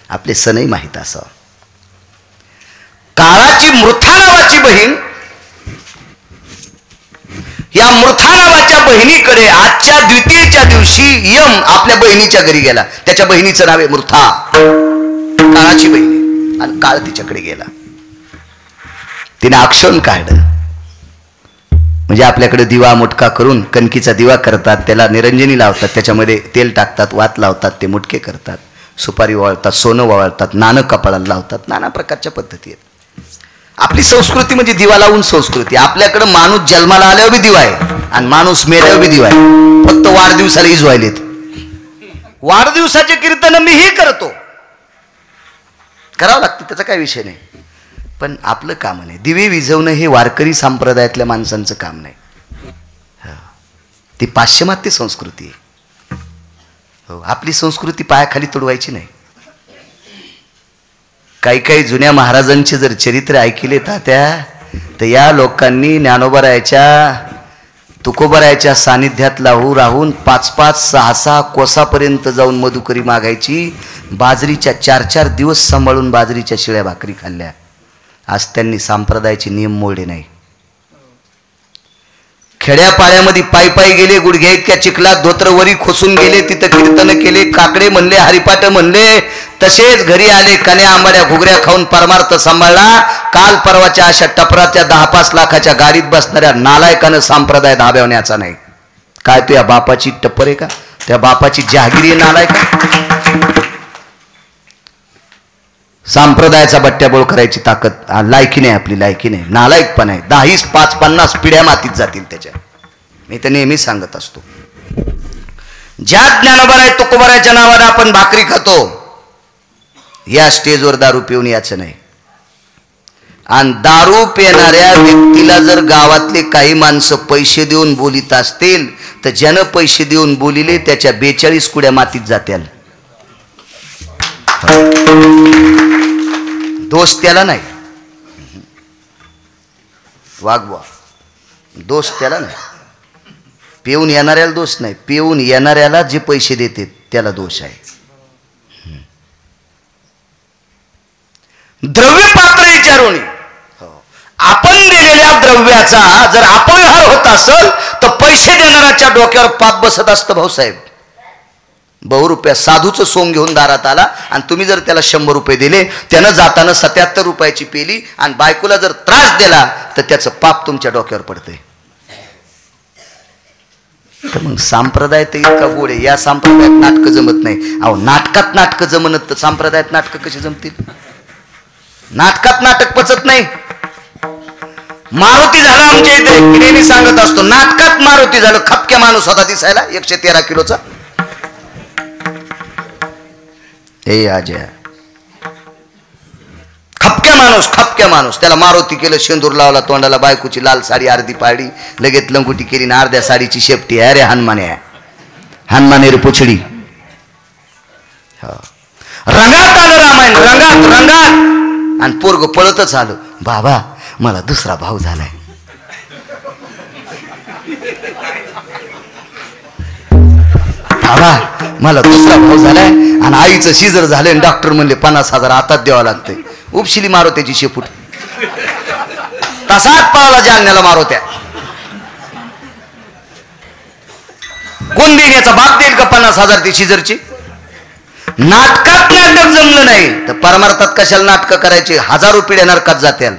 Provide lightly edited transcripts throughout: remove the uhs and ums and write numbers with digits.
आपले सणही माहीत असावं. काळाची मृथा नावाची बहीण, या मृथा नावाच्या बहिणीकडे आजच्या द्वितीयेच्या दिवशी यम आपल्या बहिणीच्या घरी गेला. त्याच्या बहिणीचं नाव आहे मृथा, काळाची बहीण, आणि काळ तिच्याकडे गेला. तिने आक्षण काढलं. म्हणजे आपल्याकडे दिवा मुटका करून कणकीचा दिवा करतात, त्याला निरंजनी लावतात, त्याच्यामध्ये तेल टाकतात, वात लावतात, ते मुटके करतात, सुपारी वाळतात, सोनं वाळतात, नाणं कपाळाला लावतात, नाना प्रकारच्या पद्धती आहेत. आपली संस्कृती म्हणजे दिवा लावून संस्कृती. आपल्याकडे माणूस जन्माला आल्यावर बी दिवा आहे आणि माणूस मेल्यावर बी दिवा आहे. फक्त वाढदिवसाला इजवायलेत. वाढदिवसाचे कीर्तन मीही करतो, करावं लागतं, त्याचा काही विषय नाही. पण आपलं काम नाही. दिवे विझवणं हे वारकरी संप्रदायातल्या माणसांचं काम नाही. ती पाश्चिमात्य संस्कृती आहे. हो, आपली संस्कृती पायाखाली तुडवायची नाही. काही काही जुन्या महाराजांचे जर चरित्र ऐकले तात्या, तर या लोकांनी ज्ञानोबरायाच्या तुकोबरायाच्या सानिध्यात राहून 5-5, 6-6 कोसापर्यंत जाऊन मधुकरी मागायची. बाजरीच्या 4-4 दिवस सांभाळून बाजरीच्या शिळ्या भाकरी खाल्ल्या. आज त्यांनी संप्रदायाचे नियम मोडले नाही. खेड्यापाड्यामध्ये पायी पायी गेले, गुडघ्या इतक्या चिखलात धोत्रवरी खोसून गेले, तिथं कीर्तन केले, काकडे म्हणले, हरिपाठ म्हणले, तसेच घरी आले, कन्या आंबाड्या घुगऱ्या खाऊन परमार्थ सांभाळला. काल परवाच्या अशा टपराच्या 10-5 लाखाच्या गाडीत बसणाऱ्या नालायकानं संप्रदाय धाब्यावण्याचा नाही. काय तू या बापाची टप्पर आहे का? त्या बापाची जहागिरी आहे नालायका? संप्रदायाचा बट्ट्याबोळ करायची ताकद लायकी नाही, आपली लायकी नाही, नालायकपणा आहे. 10, 5, 50 पिढ्या मातीत जातील त्याच्या. मी तर नेहमी सांगत असतो, ज्या ज्ञानोबराय तुकोबरायच्या नावाने आपण भाकरी खातो, या स्टेजवर दारू पिऊन याचं नाही. आणि दारू पिणाऱ्या व्यक्तीला जर गावातले काही माणसं पैसे देऊन बोलित असतील, तर ज्यानं पैसे देऊन बोलिले त्याच्या 42 कुड्या मातीत जात्याल. दोष त्याला नाही, वागवा, दोष त्याला नाही. पिऊन येणाऱ्याला दोष नाही, पिऊन येणाऱ्याला जे पैसे देते त्याला दोष आहे. द्रव्य पात्र विचारून आपण दिलेल्या द्रव्याचा जर अपव्यवहार होत असेल तर पैसे देणाऱ्याच्या डोक्यावर पाप बसत असतं. भाऊसाहेब, ₹100 साधूचं सोंग घेऊन दारात आला आणि तुम्ही जर त्याला ₹100 दिले, त्यानं जाताना 77 रुपयाची पेली आणि बायकोला जर त्रास दिला तर त्याचं पाप तुमच्या डोक्यावर पडतंय. तर मग संप्रदाय तर इतका गोड आहे. या संप्रदायात नाटकं जमत नाही. अहो, नाटकात नाटकं जमत तर संप्रदायात नाटकं कशी जमतील? नाटकात नाटक पचत नाही. मारुती झाला आमच्या इथे, नेहमी सांगत असतो, नाटकात मारुती झालं. खपक्या माणूस होता दिसायला, 113 किलोचा. हे आज्या, खपक्या माणूस त्याला मारुती केलं, शेंदूर लावला तोंडाला, बायकोची लाल साडी अर्धी पाडी, लगेच लंगोटी केली ना अर्ध्या साडीची शेपटी. अरे हनुमाने रे पुछडी. रंगात आलं रामायण, रंगात आणि पोरग पळतच आलं, बाबा मला दुसरा भाऊ झालाय. बाबा मला दुसरा भाऊ झालाय आणि आईचं शिजर झालंय. डॉक्टर म्हणले 50,000 हातात द्यावं लागतंय. उपशिली मारुत्याची शेपूट, तसाच पळाला जालन्याला मारुत्या. कोण देईन याचा बाप देईल का 50,000 ती शिजरची? नाटकात नाटक जमलं नाही तर परमार्थात कशाला नाटकं करायची? 1000 पिढ्या नरकात जात्याल.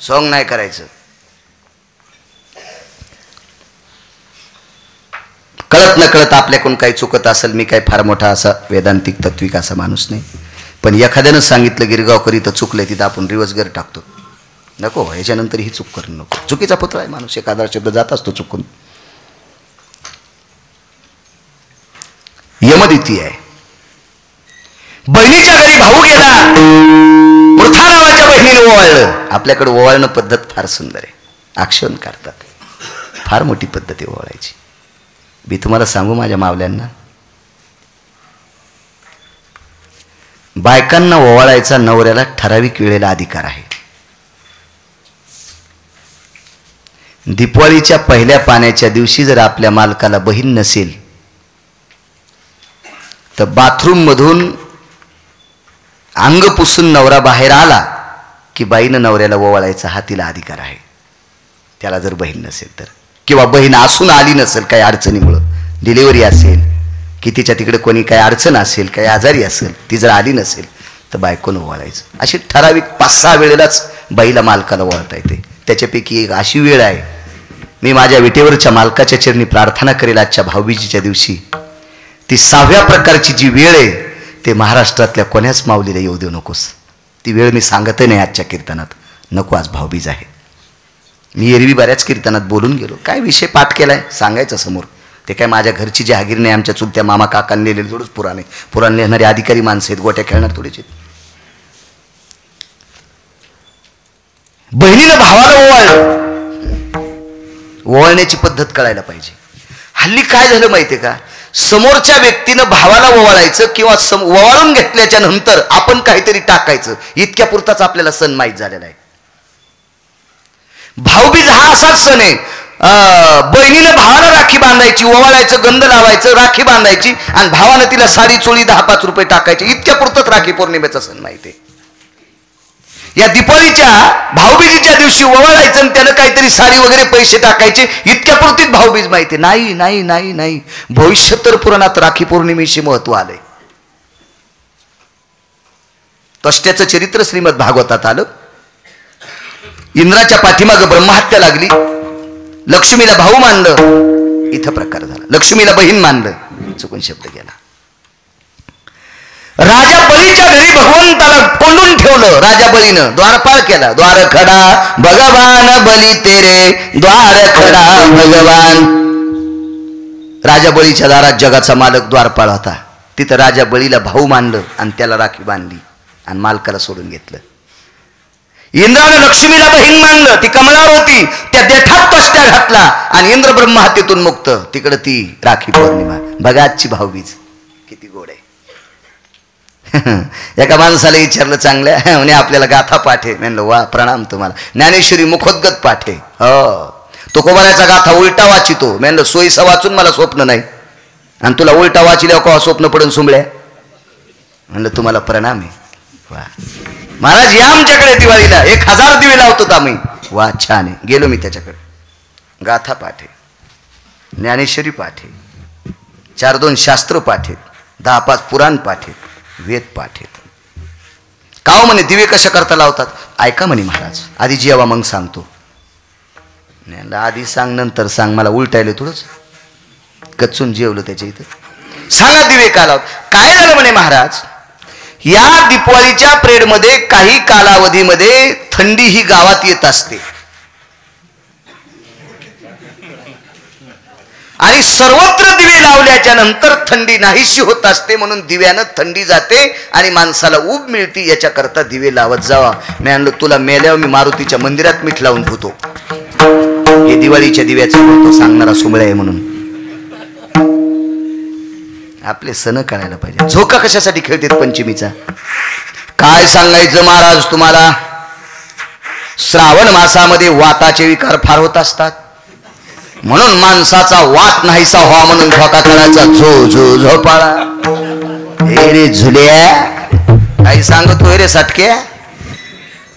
सोंग नाही करायचं. कळत न कळत आपल्याकडून काही चुकत असेल, मी काही फार मोठा असा वेदांतिक तत्विक असा माणूस नाही, पण एखाद्यानं सांगितलं गिरगावकरी तर चुकलंय, तिथं आपण रिवर्स गर टाकतो. नको, ह्याच्यानंतर ही चूक करू नको. चुकीचा पुतळा आहे माणूस, एखादा शब्द जात असतो चुकून. यमदिती आहे. बहिणीच्या घरी भाऊ गेला, मृथा नावाच्या बहिणीने ओवाळलं. आपल्याकडे ओवाळणं पद्धत फार सुंदर आहे. आक्षेपण करतात, फार मोठी पद्धत आहे ओवाळायची. मी तुम्हाला सांगू माझ्या मावल्यांना, बायकांना ओवाळायचा नवऱ्याला ठराविक वेळेला अधिकार आहे. दीपावलीच्या पहिल्या पाण्याच्या दिवशी जर आपल्या मालकाला बहीण नसेल तर बाथरूम मधून अंग पुसून नवरा बाहेर आला की बाईनं नवऱ्याला ओवाळायचा हा तिला अधिकार आहे. त्याला जर बहीण नसेल तर, किंवा बहीण असून आली नसेल काही अडचणीमुळं, डिलिव्हरी असेल की तिच्या तिकडे कोणी काही अडचण असेल, काही आजारी असेल, ती जर आली नसेल तर बायकोनं ओवाळायचं. अशी ठराविक 5-6 वेळेलाच बाईला मालकाला ओवाळता येते. त्याच्यापैकी एक अशी वेळ आहे, मी माझ्या विटेवरच्या मालकाच्या चरणी प्रार्थना करेल आजच्या भाऊबीजेच्या दिवशी. ती 6व्या प्रकारची जी वेळ आहे ते महाराष्ट्रातल्या कोण्याच माऊलीला येऊ देऊ नकोस. ती वेळ मी सांगतही नाही आजच्या कीर्तनात. नको, आज भाऊबीज आहे. मी एरवी बऱ्याच कीर्तनात बोलून गेलो. काय विषय पाठ केलाय सांगायचं समोर. ते काय माझ्या घरची जहागीर नाही, आमच्या चुलत्या मामा काकांनी लिहिलेलं थोडंच पुराण आहे. पुराण लिहिणारे अधिकारी माणसं आहेत, गोट्या खेळणार थोडेचे. बहिणीनं भावाला ओवाळलं. ओवाळण्याची पद्धत कळायला पाहिजे. हल्ली काय झालं माहितीये का, समोरच्या व्यक्तीनं भावाला ओवाळायचं किंवा ओवाळून घेतल्याच्या नंतर आपण काहीतरी टाकायचं, इतक्या पुरताच आपल्याला सण माहीत झालेला आहे. भाऊबीज हा असाच सण आहे. बहिणीनं भावाला राखी बांधायची, ओवाळायचं, गंध लावायचं, राखी बांधायची आणि भावानं तिला साडी चोळी 10-5 रुपये टाकायचे, इतक्या पुरतच राखी पौर्णिमेचा सण माहिती आहे. या दीपावलीच्या भाऊबीजीच्या दिवशी ओवाळायचं आणि त्यानं काहीतरी साडी वगैरे पैसे टाकायचे, इतक्या पुरतीच भाऊबीज माहिती. नाही नाही नाही नाही, भविष्योत्तर पुराणात राखी पौर्णिमेशी महत्व आलंय. तष्ट्याचं चरित्र श्रीमद भागवतात आलं. इंद्राच्या पाठीमागं ब्रह्महत्या लागली. लक्ष्मीला भाऊ मानलं, इथं प्रकार झाला. लक्ष्मीला बहीण मानलं, चुकून शब्द गेला. राजा बळीच्या घरी भगवंताला कोंडून ठेवलं. राजा बळीनं द्वारपाळ केला. द्वार खडा भगवान बली तेरे, द्वार खडा भगवान. राजा बळीच्या दारात जगाचा मालक द्वारपाळ होता. तिथं राजा बळीला भाऊ मानलं आणि त्याला राखी बांधली आणि मालकाला सोडून घेतलं. इंद्रानं लक्ष्मीला बहीण मानलं, ती कमळावर होती, त्या देठात तष्ट्या घातला आणि इंद्र ब्रह्महत्येतून मुक्त. तिकडं ती राखी पौर्णिमा. बघा आजची भाऊबीज किती गोड आहे. एका माणसाला विचारलं चांगल्या, म्हणे आपल्याला गाथा पाठे. म्हणलं वा, प्रणाम तुम्हाला. ज्ञानेश्वरी मुखोद्गत पाठे. हो, तो कोबाऱ्याचा गाथा उलटा वाचितो. म्हणलं सोयीचा वाचून मला स्वप्न नाही आणि तुला उलटा वाचिल्यावर केव्हा स्वप्न पडून सुंबळ्या. म्हणलं तुम्हाला प्रणाम आहे. वा महाराज, या आमच्याकडे दिवाळीला 1000 दिवे लावतो आम्ही. वा छान आहे. गेलो मी त्याच्याकडे. गाथा पाठे, ज्ञानेश्वरी पाठे, 4-2 शास्त्र पाठे, 10-5 पुराण पाठे, वेद पाठेत. काव म्हणे दिवे कशा करता लावतात? ऐका म्हणे महाराज, आधी जेवा मग सांगतो. आधी सांग नंतर सांग, मला उलटायला थोडंच. कच्चून जेवलं त्याच्या इथं. सांगा दिवे का लावत? काय झालं म्हणे महाराज, या दिवाळीच्या पिरियडमध्ये काही कालावधीमध्ये थंडी ही गावात येत असते आणि सर्वत्र दिवे लावल्याच्या नंतर थंडी नाहीशी होत असते. म्हणून दिव्यानं थंडी जाते आणि माणसाला ऊब मिळते. याच्याकरता दिवे लावत जावा. मी म्हणलं तुला मेल्यावर मी मारुतीच्या मंदिरात मीठ लावून ठेवतो. हे दिवाळीच्या दिव्याचं महत्व सांगणारा सुमळा आहे. म्हणून आपले सण कळायला पाहिजे. झोका कशासाठी खेळतात पंचमीचा? काय सांगायचं महाराज तुम्हाला, श्रावण मासामध्ये वाताचे विकार फार होत असतात. म्हणून माणसाचा वात नाहीसा व्हा म्हणून झोका खेळायचा. झो झो झोपाळा. हे रे झुल्या, काही सांगतोय रे सटक्या.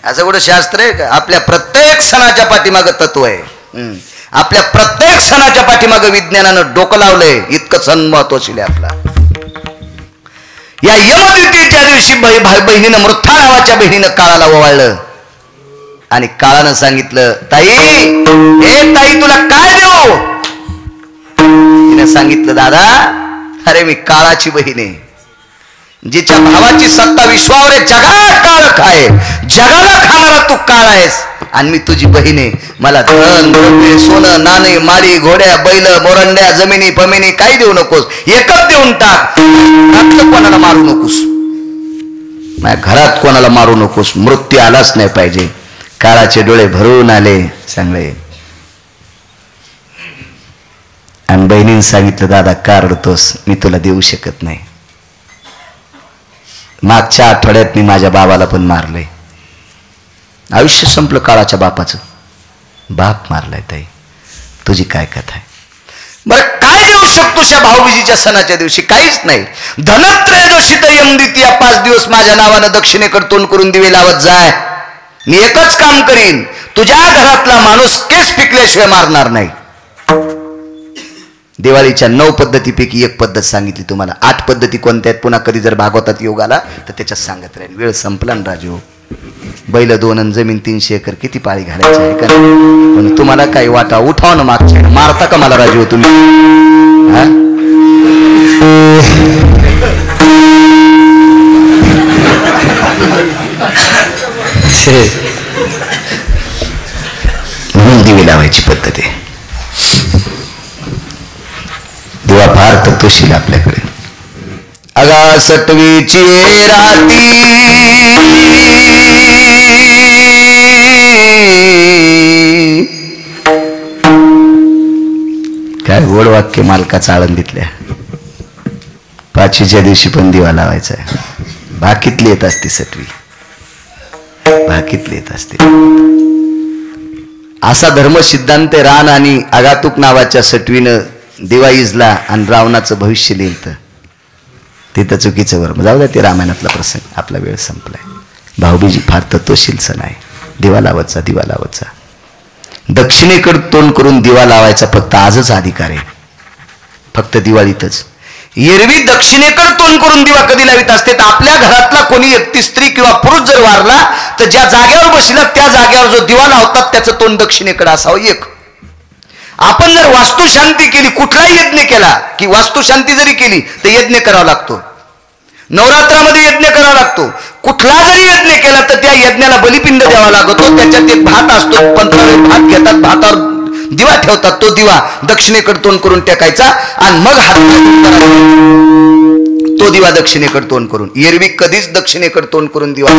असं कुठं शास्त्र आहे का? आपल्या प्रत्येक सणाच्या पाठीमागं तत्व आहे. आपल्या प्रत्येक सणाच्या पाठीमागं विज्ञानानं डोकं लावलंय. इतकं सण महत्वशील आहे आपला. या यमद्वितीयेच्या दिवशी बहिणीनं, मृथा नावाच्या बहिणीनं काळाला ओवाळलं आणि काळानं सांगितलं, ताई, हे ताई तुला काय देऊ? तिने सांगितलं, दादा, अरे मी काळाची बहीण आहे. जिच्या भावाची सत्ता विश्वावर आहे, जगाला काळ आहे, जगाला खाणारा तू काळ आहेस आणि मी तुझी बहीण आहे. मला धन द्रव्य, सोनं, नाणे, माळी, घोड्या, बैल, मोरंड्या, जमिनी पमिनी काही देऊ नकोस. एकच देऊन टाक. घरात कोणाला मारू नकोस. माझ्या घरात कोणाला मारू नकोस. मृत्यू आलाच नाही पाहिजे. काळाचे डोळे भरून आले चांगले. आणि बहिणीने सांगितलं, दादा का रडतोस? मी तुला देऊ शकत नाही. मागच्या आठवड्यात मी माझ्या बाबाला पण मारलंय. आयुष्य संपलं काळाच्या बापाचं. बाप मारलाय ताई. तुझी काय कथा आहे? बरं काय देऊ शकतोशा भाऊबीजीच्या सणाच्या दिवशी काहीच नाही. धनत्रयोदशीत यम द्वितीया 5 दिवस माझ्या नावानं दक्षिणेकडे तोंड करून दिवे लावत जाय. मी एकच काम करीन, तुझ्या घरातला माणूस केस पिकल्याशिवाय मारणार नाही. दिवाळीच्या 9 पद्धतीपैकी एक पद्धत सांगितली तुम्हाला. 8 पद्धती कोणत्या आहेत पुन्हा कधी जर भागवतात योग आला तर त्याच्यात सांगत राहील. वेळ संपला ना राजू. बैल 2 आणि जमीन 300 एकर किती पाळी घालायची आहे का? पण तुम्हाला काही वाटा उठाव ना मागच्या मारता का मला राजू तुम्ही? हा म्हणून दिवे लावायची पद्धत आहे. दिवा फार तत्वशील आपल्याकडे. अगा सटवीची राती काय गोड वाक्य मालकाचं आळंदीतल्या. 5च्या दिवशी पण दिवा लावायचा आहे. बाकीतली येत असते सटवी, बाकीतली येत असते. असा धर्म सिद्धांत रान आणि आगातूक नावाच्या सटवीनं दिवा इजला आणि रावणाचं भविष्य लिहिलं. तिथं चुकीचं बरं जाऊ द्या, ते रामायणातला प्रसंग. आपला वेळ संपलाय. भाऊबीजी फार तत्वशील सण आहे. दिवा लावायचा, दिवा लावायचा. दक्षिणेकडे तोंड करून दिवा लावायचा फक्त आजच अधिकार आहे, फक्त दिवाळीतच. एरवी दक्षिणेकडे तोंड करून दिवा कधी लावित असते? आपल्या घरातला कोणी व्यक्ती स्त्री किंवा पुरुष जर वारला तर ज्या जागेवर बसला त्या जागेवर जो दिवा लावतात त्याचं तोंड दक्षिणेकडे असावं. एक आपण जर वास्तुशांती केली, कुठलाही यज्ञ केला की वास्तुशांती जरी केली तर यज्ञ करावा लागतो. नवरात्रामध्ये यज्ञ करावा लागतो. कुठला जरी यज्ञ केला तर त्या यज्ञाला बलिपिंड द्यावा लागतो. त्याच्यात एक भात असतो, पंथावर भात घेतात, भातावर दिवा ठेवतात. तो दिवा दक्षिणेकडे तोंड करून टाकायचा आणि मग हात तो दिवा दक्षिणेकडे तोंड करून. एरवी कधीच दक्षिणेकडे तोंड करून दिवा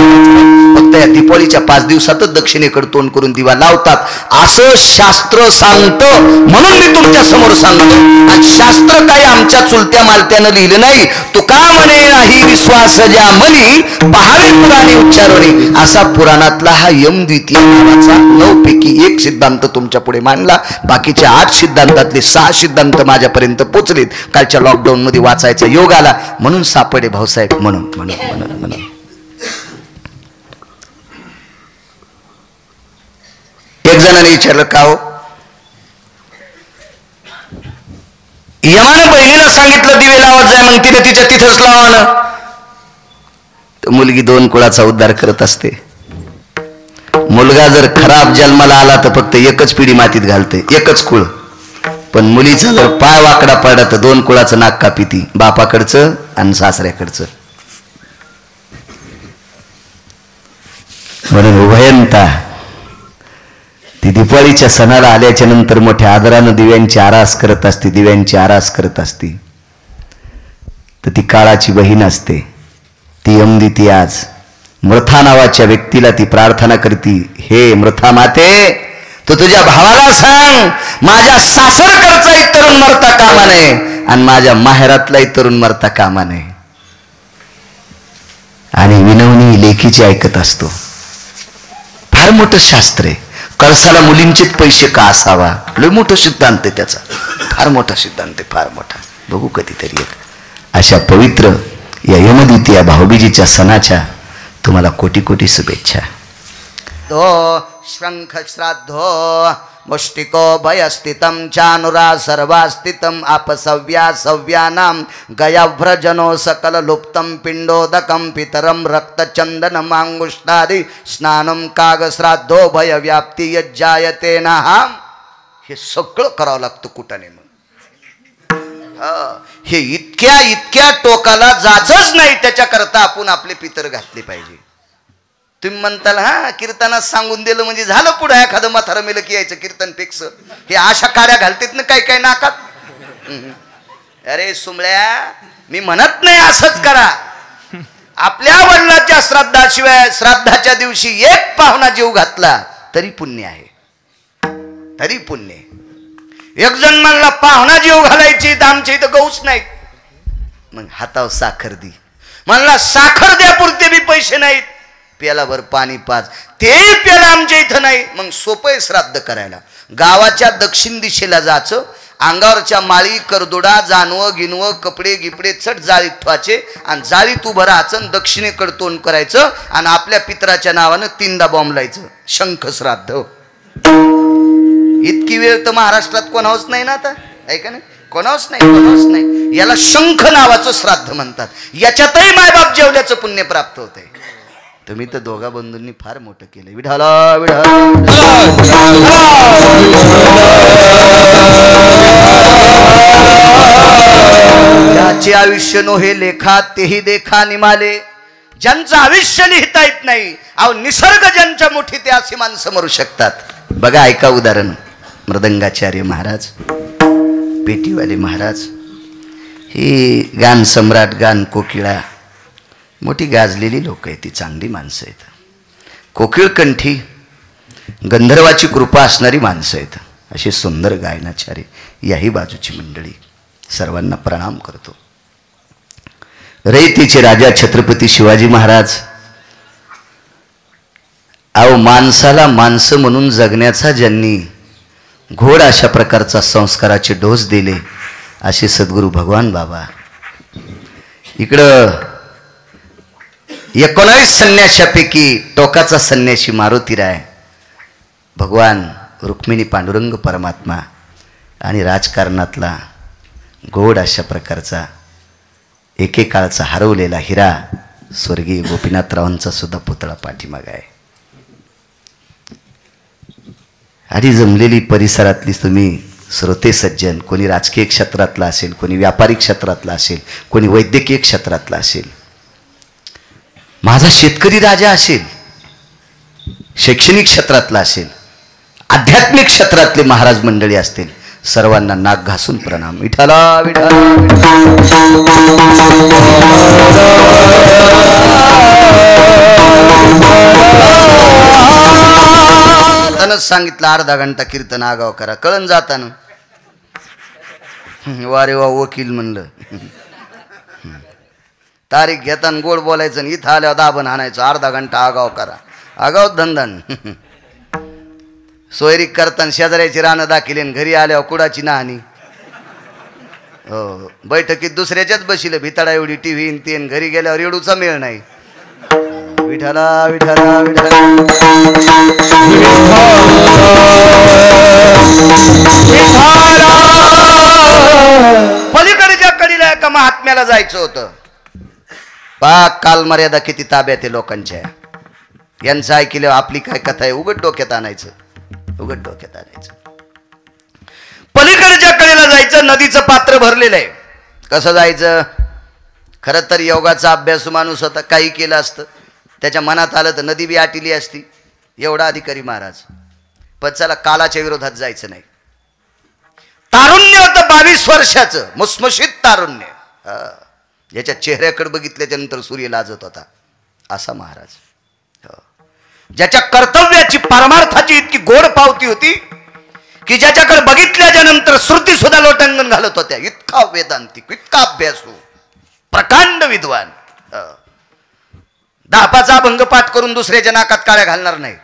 फक्त या दिवाळीच्या 5 दिवसातच दक्षिणेकडे तोंड करून दिवा लावतात असं शास्त्र सांगतं. म्हणून मी तुमच्या समोर सांगतो. आणि शास्त्र काही आमच्या चुलत्या मालत्यानं लिहिलं नाही. तुका म्हणे नाही विश्वास ज्या मनी पहावे पुराणे उच्चारणे, असा पुराणातला हा यम द्वितीय नावाचा 9 पैकी 1 सिद्धांत तुमच्या पुढे मांडला. बाकीच्या 8 सिद्धांतातले 6 सिद्धांत माझ्यापर्यंत पोचलेत. कालच्या लॉकडाऊन मध्ये वाचायचा योग आला म्हणून सापडे भाऊसाहेब. म्हणून म्हणून म्हणून म्हणून एक जणाने विचारलं, का हो यमानं बहिणीला सांगितलं दिवे लावत जाय, मग तिने तिच्या तिथंच लावानं. तर मुलगी 2 कुळाचा उद्धार करत असते. मुलगा जर खराब जन्माला आला तर फक्त एकच पिढी मातीत घालते, एकच कुळ. पण मुलीचा जर पाय वाकडा पडला तर 2 कुळाचं नाक कापिती, बापाकडचं आणि सासऱ्याकडचं. म्हणून उभयंता ती दिवाळीच्या सणाला आल्याच्या नंतर मोठ्या आदरानं दिव्यांची आरास करत असते, दिव्यांची आरास करत असते. तर ती काळाची बहीण असते. ती यमदिती आज मृथा नावाच्या व्यक्तीला ती प्रार्थना करती, हे मृथा माते, तो तुझ्या भावाला सांग माझ्या सासरकडचाही तरुण मरता कामा नये आणि माझ्या माहेरातलाही तरुण मरता कामा नये. आणि विनवणी लेकीची ऐकत असतो. फार मोठं शास्त्र आहे. कळसाला मुलींचेच पैसे का असावा, लय मोठं सिद्धांत आहे त्याचा. फार मोठा सिद्धांत आहे, फार मोठा. बघू कधीतरी एक. अशा पवित्र या यमद्वितीया भाऊबीजीच्या सणाच्या तुम्हाला कोटी कोटी शुभेच्छा. दो शंख श्राद्धो मुष्टिको भयस्थितं चानुरा सर्वास्थितं अपसव्या सव्यानां गयाव्रजनो सकल लुप्तं पिंडोदकं पितरं रक्तचंदनमांगुष्टादि स्नानं काग श्राद्धो भय व्याप्ती यज्जायते नहा. हे सगळं करावं लागतं कुटाने. मग हे इतक्या इतक्या टोकाला जाचच नाही. त्याच्याकरता आपण आपले पितर घातले पाहिजे. तुम्ही म्हणताल हा कीर्तनात सांगून दिलं म्हणजे झालं, पुढे एखादं म्हातारं मेलं की यायचं कीर्तन फिक्स. हे अशा कार्या घालतेत ना काही काही नाकात. अरे सुमळ्या, मी म्हणत नाही असंच करा. आपल्या वडिलाच्या श्राद्धाशिवाय श्राद्धाच्या दिवशी एक पाहुणा जीव घातला तरी पुण्य आहे, तरी पुण्य. एक जण म्हणला पाहुणा जीव घालायची तर आमच्या इथं गौच नाहीत. मग हातावर साखर दी. म्हणला साखर द्या पुरते बी पैसे नाहीत. प्यालाभर पाणी पाच, तेही प्याला आमच्या इथं नाही. मग सोपं श्राद्ध करायला. गावाच्या दक्षिण दिशेला जायचं अंगावरच्या माळी करदुडा जानवं गिनवं कपडे गिपडे चट जाळीत ठेवायचे आणि जाळीत उभं राहायचं, दक्षिणेकडे तोंड करायचं आणि आपल्या पितराच्या नावानं 3दा बॉम्ब लायचं, शंख श्राद्ध. इतकी वेळ तर महाराष्ट्रात कोणावच नाही ना आता, ऐका ना, कोणावच नाही. याला शंख नावाचं श्राद्ध म्हणतात. याच्यातही मायबाप जेवल्याचं पुण्य प्राप्त होतंय. तुम्ही तर दोघा बंधूंनी फार मोठं केलं. विठाला विठाला ज्याचे आयुष्य नोहे लेखा तेही देखा निमाले. ज्यांचं आयुष्य लिहिता येत नाही, अहो निसर्ग ज्यांच्या मुठीत ते असे माणसं मरू शकतात. बघा, ऐका उदाहरण. मृदंगाचार्य महाराज, पेटीवाले महाराज, ही गान सम्राट, गान कोकिळा, मोठी गाजलेली लोक आहेत, ती चांगली माणसं आहेत. कोकिळ कंठी गंधर्वाची कृपा असणारी माणसं आहेत. अशी सुंदर गायनाचार्य याही बाजूची मंडळी, सर्वांना प्रणाम करतो. रयतेचे राजा छत्रपती शिवाजी महाराज, अहो माणसाला माणसं म्हणून जगण्याचा ज्यांनी घोड अशा प्रकारचा संस्काराचे डोस दिले, असे सद्गुरू भगवान बाबा. इकडं 19 संन्याशापैकी टोकाचा संन्याशी मारुतीराय, भगवान रुक्मिणी पांडुरंग परमात्मा आणि राजकारणातला घोड अशा प्रकारचा एकेकाळचा हरवलेला हिरा स्वर्गीय गोपीनाथरावांचा सुद्धा पुतळा पाठीमाग आहे. आधी जमलेली परिसरातली तुम्ही श्रोते सज्जन, कोणी राजकीय क्षेत्रातला असेल, कोणी व्यापारिक क्षेत्रातला असेल, कोणी वैद्यकीय क्षेत्रातला असेल, माझा शेतकरी राजा असेल, शैक्षणिक क्षेत्रातला असेल, आध्यात्मिक क्षेत्रातले महाराज मंडळी असतील, सर्वांना नाक घासून प्रणाम. विठाला विठाला त्यानंच सांगितलं अर्धा घंटा कीर्तन आगाव करा, कळण जाताना. वारे वा वकील म्हणलं, तारीख घेताना गोड बोलायचं आणि इथं आल्यावर दाबण आणायचं, अर्धा घंटा आगाव करा. आगाव धंदान सोयरीक करताना शेजाऱ्याची रानं दाखिले, घरी आल्यावर कुडाची नाहणी. हो, बैठकीत दुसऱ्याच्याच बशील, भिताडा एवढी टीव्ही तेन, घरी गेल्यावर एवढूचा मेळ नाही. विठाला विठाला विठाला पलीकडच्या कडीला एका महात्म्याला जायचं होतं. पाक काल मर्यादा किती ताब्यात आहे लोकांच्या. यांचं ऐकलं आपली काय कथा आहे, उघड डोक्यात आणायचं, उघड डोक्यात आणायचं. पलीकडच्या कडेला जायचं, नदीचं पात्र भरलेलं आहे. कसं जायचं? खरं तर योगाचा अभ्यास माणूस होता, काही केलं असतं, त्याच्या मनात आलं तर नदी बी आटिली असती, एवढा अधिकारी महाराज. पण चला, कालाच्या विरोधात जायचं नाही. तारुण्य होतं 22 वर्षाचं, मुसमुशीत तारुण्य, ज्याच्या चेहऱ्याकडे बघितल्याच्या नंतर सूर्य लाजत होता, असा महाराज. ज्याच्या कर्तव्याची परमार्थाची इतकी गोड पावती होती की ज्याच्याकडे बघितल्याच्या नंतर श्रुती सुद्धा लोटांगण घालत होत्या. इतका वेदांतिक, इतका अभ्यासू, प्रकांड विद्वान. 10 भंगपाठ करून दुसऱ्याच्या नाकात काळ्या घालणार नाही.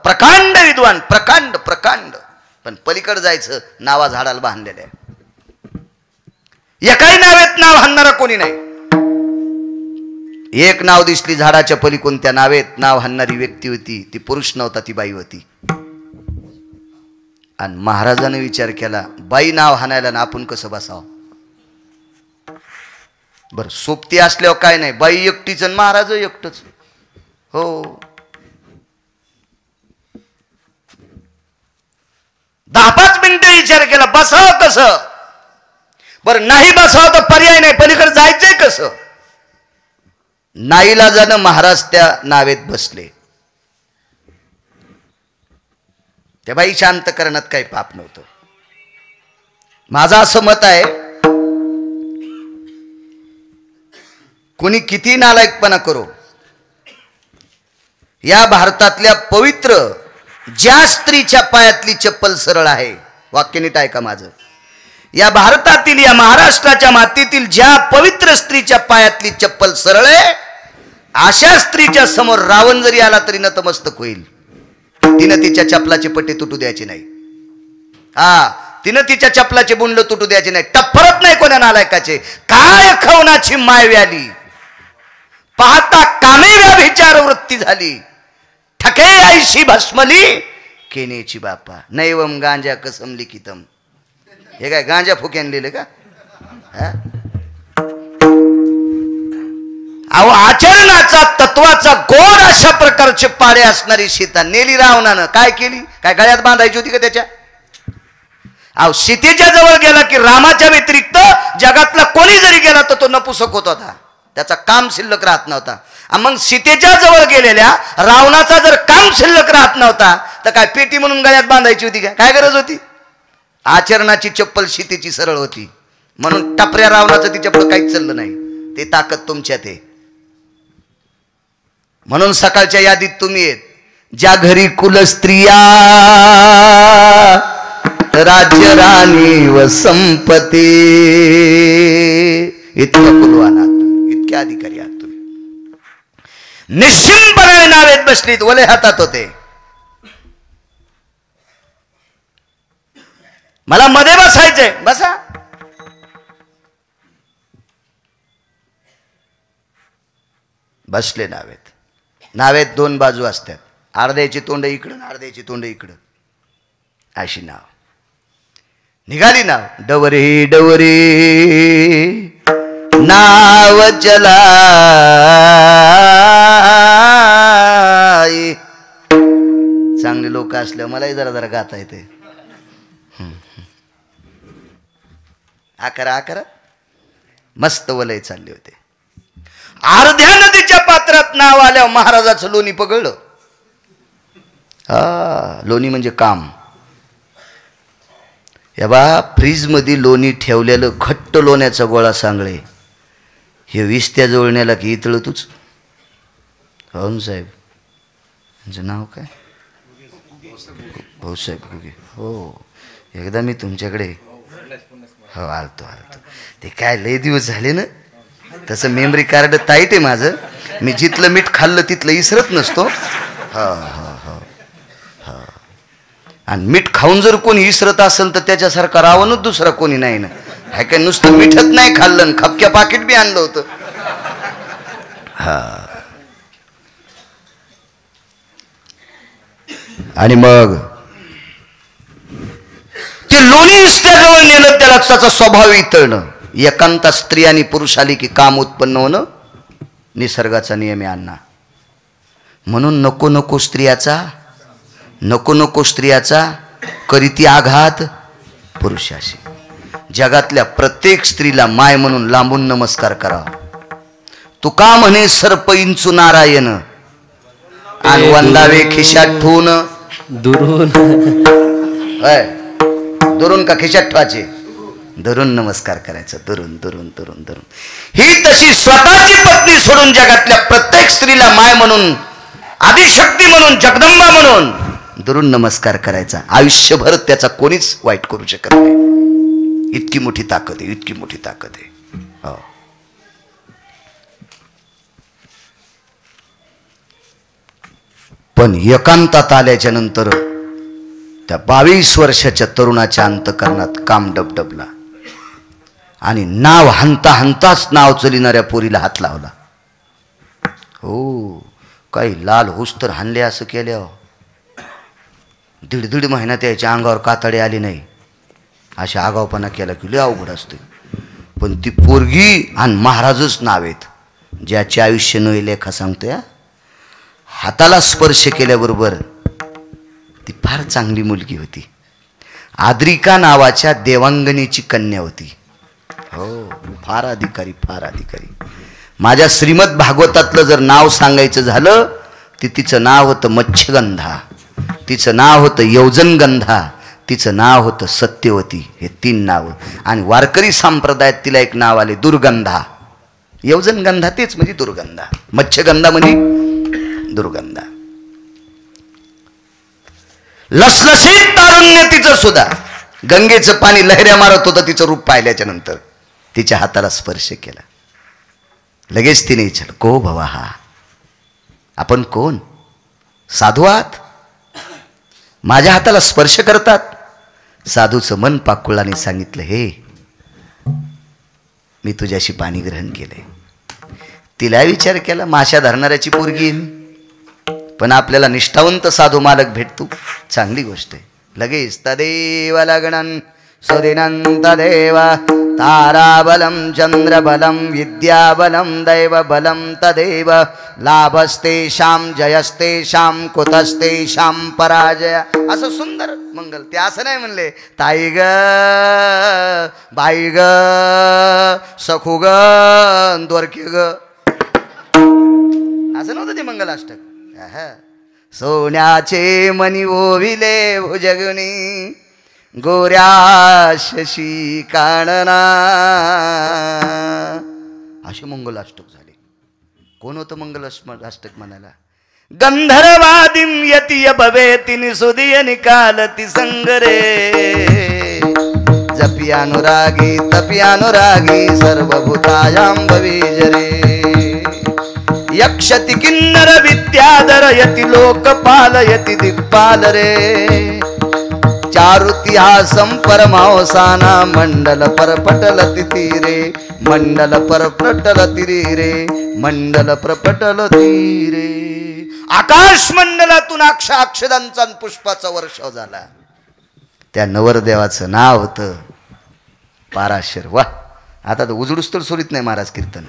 प्रकांड विद्वान, प्रकांड प्रकांड. पण पलीकडे जायचं, नावा झाडाला बांधलेल्या आहे. एकाही नावेत नाव हाणणारा कोणी नाही. एक नाव दिसली झाडाच्या पलीकडून, त्या नावेत नाव हाणणारी व्यक्ती होती. ती पुरुष नव्हता, ती बाई होती. आणि महाराजाने विचार केला, बाई नाव हाणायला ना आपण कसं बसावं? बर, सोबती असल्यावर काय नाही, बाई एकटीच आणि महाराज एकटच. हो, 10-5 मिनिटं विचार केला, बसावं कसं? बरं, नाही बसावं तर पर्याय नाही, पलीकडे जायचंय कसं? नाईलाजानं महाराज त्या नावेत बसले. त्या बाई शांत करण्यात काही पाप नव्हतं. माझं असं मत आहे, कोणी किती नालायकपणा करो, या भारतातल्या पवित्र ज्या स्त्रीच्या पायातली चप्पल सरळ आहे, वाक्य नीट ऐका माझं, या भारतातील, या महाराष्ट्राच्या मातीतील ज्या पवित्र स्त्रीच्या पायातली चप्पल सरळ आहे, अशा स्त्रीच्या समोर रावण जरी आला तरी नतमस्तक होईल. तिनं तिच्या चपलाचे पट्टे तुटू द्यायचे नाही. तिनं तिच्या चपलाचे बुंड तुटू द्यायचे नाही. टप्परत नाही कोणा नालायकाचे. काय खवनाची माय व्याली, पाहता कामे व्याभिचार वृत्ती झाली. ठके ऐशी भस्मली केनेची बापा नैवम गांजा कसम लिखितम. हे काय गांजा फुक्यान लिहिले का? अहो आचरणाचा तत्वाचा गोड अशा प्रकारचे पाडे असणारी सीता नेली रावणानं. काय केली? काय गळ्यात बांधायची होती का त्याच्या? अहो सीतेच्या जवळ गेला की रामाच्या व्यतिरिक्त जगातला कोणी जरी गेला तर तो नपुसक होत होता, त्याचा काम शिल्लक राहत नव्हता. मग सीतेच्या जवळ गेलेल्या रावणाचा जर काम शिल्लक राहत नव्हता तर काय पेटी म्हणून गळ्यात बांधायची होती का? काय गरज होती? आचरणाची चप्पल सीतेची सरळ होती म्हणून टपऱ्या रावणाचं तिच्या पुढे काहीच चाललं नाही. ते ताकद तुमच्यात आहे. म्हणून सकाळच्या यादीत तुम्ही येत, ज्या घरी कुलस्त्रिया राज्य राणी व संपत्ती. इतक्या कुलवान आहात तुम्ही, इतक्या अधिकारी आहात तुम्ही. निश्चिंतपणे नावेत बसलीत, वले हातात होते. मला मध्ये बसायचंय, बसा. बसले नावेत. नावेत दोन बाजू असतात, अर्ध्याची तोंड इकडं अर्ध्याची तोंड इकडं, अशी नाव. निघाली नाव. डवरे डवरे नाव चला, चांगले लोक असल्या मलाही जरा जरा गाता येते. आकरा आकरा मस्त वलय चालले होते. अर्ध्या नदीच्या पात्रात नाव आल्यावर महाराजाचं लोणी पगळलं. लोणी म्हणजे काम. या बा फ्रीज मध्ये लोणी ठेवलेलं घट्ट लोण्याचा गोळा सांगळे, हे विस्त्या जोडण्याला की इतळ तूच. हो साहेब, तुमचं नाव काय? भाऊसाहेब घुगे. हो, एकदा मी तुमच्याकडे हो आलतो. ते काय लय दिवस झाले ना. तसं मेमरी कार्ड टाईट आहे माझं. मी जिथलं मीठ खाल्लं तिथलं इसरत नसतो. हो हो हो हो. आणि मीठ खाऊन जर कोणी इसरत असेल तर त्याच्यासारखा रावणच दुसरा कोणी नाही ना. हाय काय नुसतं मीठच नाही खाल्लं, खपक्या पाकिट बी आणलं होतं. हा. आणि मग ते लोणी इस्त्याजवळ नेलं, त्याला त्याचा स्वभाव इतळणं. एकांत स्त्री आणि पुरुष आली की काम उत्पन्न होणं निसर्गाचा नियम आहे अण्णा. म्हणून नको नको स्त्रियाचा, नको नको स्त्रियाचा करीती आघात पुरुषाशी. जगातल्या प्रत्येक स्त्रीला माय म्हणून लांबून नमस्कार करावा. तुका म्हणे सर्प इंचू नारायण आणि वंदावे खिशात ठेवून दुरून. दुरून का खिशात ठेवायचे? धरून नमस्कार करायचा. धरून धरून धरून धरून. ही तशी स्वतःची पत्नी सोडून जगातल्या प्रत्येक स्त्रीला माय म्हणून, आदिशक्ती म्हणून, जगदंबा म्हणून धरून नमस्कार करायचा. आयुष्यभर त्याचा कोणीच वाईट करू शकत नाही. इतकी मोठी ताकद आहे, इतकी मोठी ताकद आहे. हो. पण एकांतात आल्याच्या नंतर त्या 22 वर्षाच्या तरुणाच्या अंतकरणात काम डबडबला आणि नाव हंता हंताच नाव चलिणाऱ्या पोरीला हात लावला. हो, काही लाल होस तर हाणले असं केल्या. 1.5 महिना त्याच्या अंगावर कातडे आली नाही. अशा आगावपणा केला की लय अवघड असते. पण ती पोरगी आणि महाराजच नाव आहेत, ज्याचे आयुष्य न लेखा सांगतोय. हाताला स्पर्श केल्याबरोबर ती फार चांगली मुलगी होती. आद्रिका नावाच्या देवांगणीची कन्या होती. हो, फार अधिकारी, फार अधिकारी. माझ्या श्रीमद भागवतातलं जर नाव सांगायचं झालं तर तिचं नाव होतं मच्छगंधा, तिचं नाव होतं यौजनगंधा, तिचं नाव होतं सत्यवती. हे 3 नाव. आणि वारकरी संप्रदायात तिला एक नाव आले, दुर्गंधा. यौजनगंधा तेच म्हणजे दुर्गंधा, मच्छगंधा म्हणजे दुर्गंधा. लसलसीत तारुण्य तिचं सुद्धा. गंगेचं पाणी लहऱ्या मारत होतं तिचं रूप पाहिल्याच्या नंतर. तिच्या हाताला स्पर्श केला. लगेच तिने विचारलं, को भवा हा? आपण कोण? साधू आहात? माझ्या हाताला स्पर्श करतात? साधूचं मन पाकुळाने सांगितलं, हे मी तुझ्याशी पाणी ग्रहण केलंय. तिला विचार केला, माशा धरणाऱ्याची पोरगी आहे मी, पण आपल्याला निष्ठावंत साधू मालक भेटतो, चांगली गोष्ट आहे. लगेच तदेव लग्नं सुदिनं तदेव ताराबलं चंद्रबलं विद्याबलं दैवबलं तदेव लाभस्तेषां जयस्तेषां कुतस्तेषां पराजय. असं सुंदर मंगल. ते असं नाही म्हणले ताई ग बाई ग सखू ग दोरके ग, असं नव्हतं ते मंगलाष्टक. सोन्याचे मणी ओविले भुजगुनी गोऱ्या शशी कानना, असे मंगलाष्टक झाले. कोण होतं मंगलाष्टक म्हणायला? गंधर्वादिम यतीय भवेति निसुदिय निकालती संगरे जपी अनुरागी तपी अनुरागी सर्वभूतायां भविजरे यक्षति किन्नर विद्याधर यति लोकपाल यति दिक्पाल रे चारुतिहासं परमावसाना मंडल परपटल तीरे मंडल परपटल तीरे मंडल परपटल तीरे. आकाश मंडलातून अक्षदांचा पुष्पाचा वर्षाव झाला. त्या नवरदेवाचं नाव होतं पाराशर. वा, आता तर उजडूस तर सोडीत नाही महाराज कीर्तन.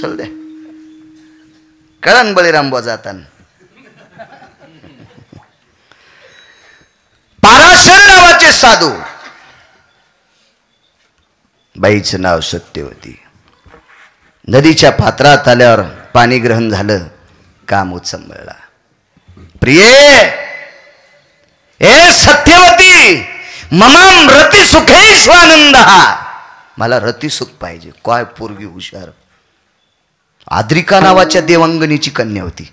चल द्या कळण बळीराम बुवा जाताना. पाराशर नावाचे साधू, बाईचं नाव सत्यवती. नदीच्या पात्रात आल्यावर पाणी ग्रहण झालं, काम उचंबळला. प्रिये ए सत्यवती ममाम रती सुखेश्वानंद, मला रती सुख पाहिजे. काय पोरगी हुशार. आद्रिका नावाच्या देवांगणीची कन्या होती.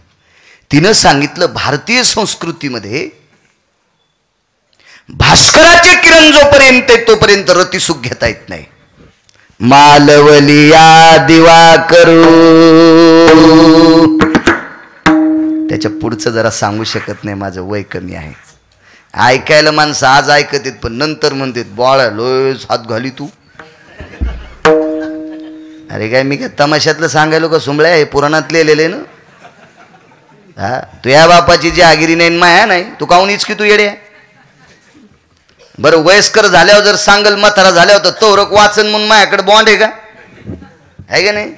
तिनं सांगितलं, भारतीय संस्कृतीमध्ये भास्कराचे किरण जोपर्यंत तोपर्यंत रती सुख घेता येत नाही. मालवलिया दिवा करू, त्याच्या पुढचं जरा सांगू शकत नाही, माझं वय कमी आहे. ऐकायला माणसं आज ऐकत येत, पण नंतर म्हणतात बाळा लोयच हात घाली तू. अरे काय मी काय तमाशातलं सांगायलो का सुंबळ्या? हे पुराणात लिहिलेले ना. हा, तुझ्या बापाची जी आगिरी नाही माया नाही, तू काहून इचकी तू येडे. बरं वयस्कर झाल्यावर जर सांगल म्हातारा झाल्यावर तर तोरक वाचन म्हणून माझ्याकडे बॉन्ड आहे का? आहे का नाही?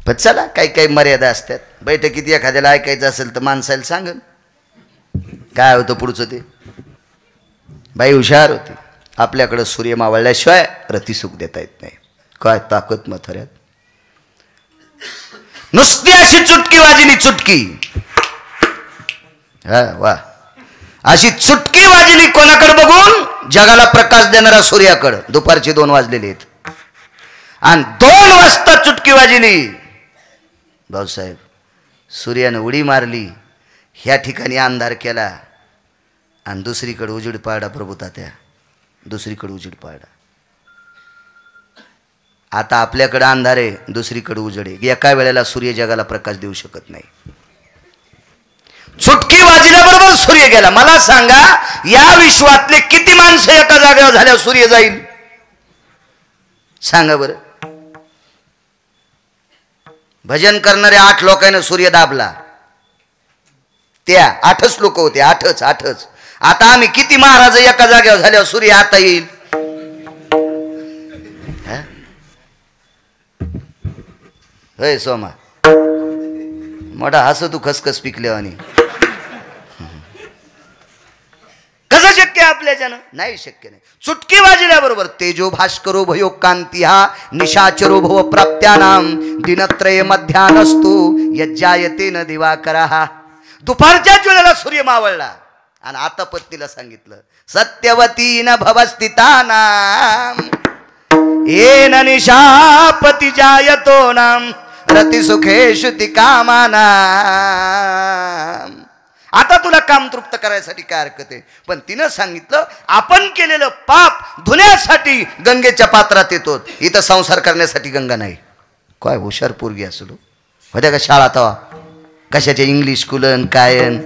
पण चला काही काही मर्यादा असतात. बैठकीत एखाद्याला ऐकायचं असेल तर माणसाला सांगल काय होतं पुढचं. ते बाई हुशार होती. आपल्याकडं सूर्य मावळल्याशिवाय रतिसुख देता येत नाही. काय ताकद मथऱ्यात. नुसती अशी चुटकी वाजली, चुटकी. हा वा, अशी चुटकी वाजली कोणाकडे बघून? जगाला प्रकाश देणारा सूर्याकडं. दुपारचे 2 वाजलेले आहेत आणि 2 वाजता चुटकी वाजली. भाऊसाहेब सूर्यानं उडी मारली, ह्या ठिकाणी अंधार केला आणि दुसरीकडे उजेड पाडा. प्रभू तात्या दुसरीकडे उजेड पाडा. आता आपल्याकडे अंधार आहे, दुसरीकडे उजेड आहे. एका वेळेला सूर्य जगाला प्रकाश देऊ शकत नाही. चुटकी वाजल्याबरोबर सूर्य गेला. मला सांगा या विश्वातले किती माणसं एका जागेवर झाल्यावर सूर्य जाईल? सांगा बरं. भजन करणाऱ्या 8 लोकांना सूर्य दाबला. त्या 8च लोक होते. 8च. आता आम्ही किती महाराज एका जागेवर झाल्यावर सूर्य आता येईल? होय सोमा, मोठा हसं तू खसखस पिकल्यावानी. कसं शक्य आपल्याच्यानं? नाही शक्य नाही. चुटकी वाजल्याबरोबर तेजो भास्करो भयो कांती हा निशाचरो भव प्राप्त्यानाम दिनत्रय मध्यानस्तु यज्जायते न दिवाकरा. दुपारच्याच वेळेला सूर्य मावळला आणि आता पत्नीला सांगितलं, सत्यवतीन भवस्थितानाम येन निशापती जायतो नाम रती सुखेषु ति कामानाम. आता तुला काम तृप्त करायसाठी काय हरकत आहे? पण तिनं सांगितलं, आपण केलेलं पाप धुण्यासाठी गंगेच्या पात्रात येतो, इथं संसार करण्यासाठी गंगा नाही. काय हुशार पोरगी असलो होत्या का शाळा तवा? कशाचे इंग्लिश स्कूलन कायन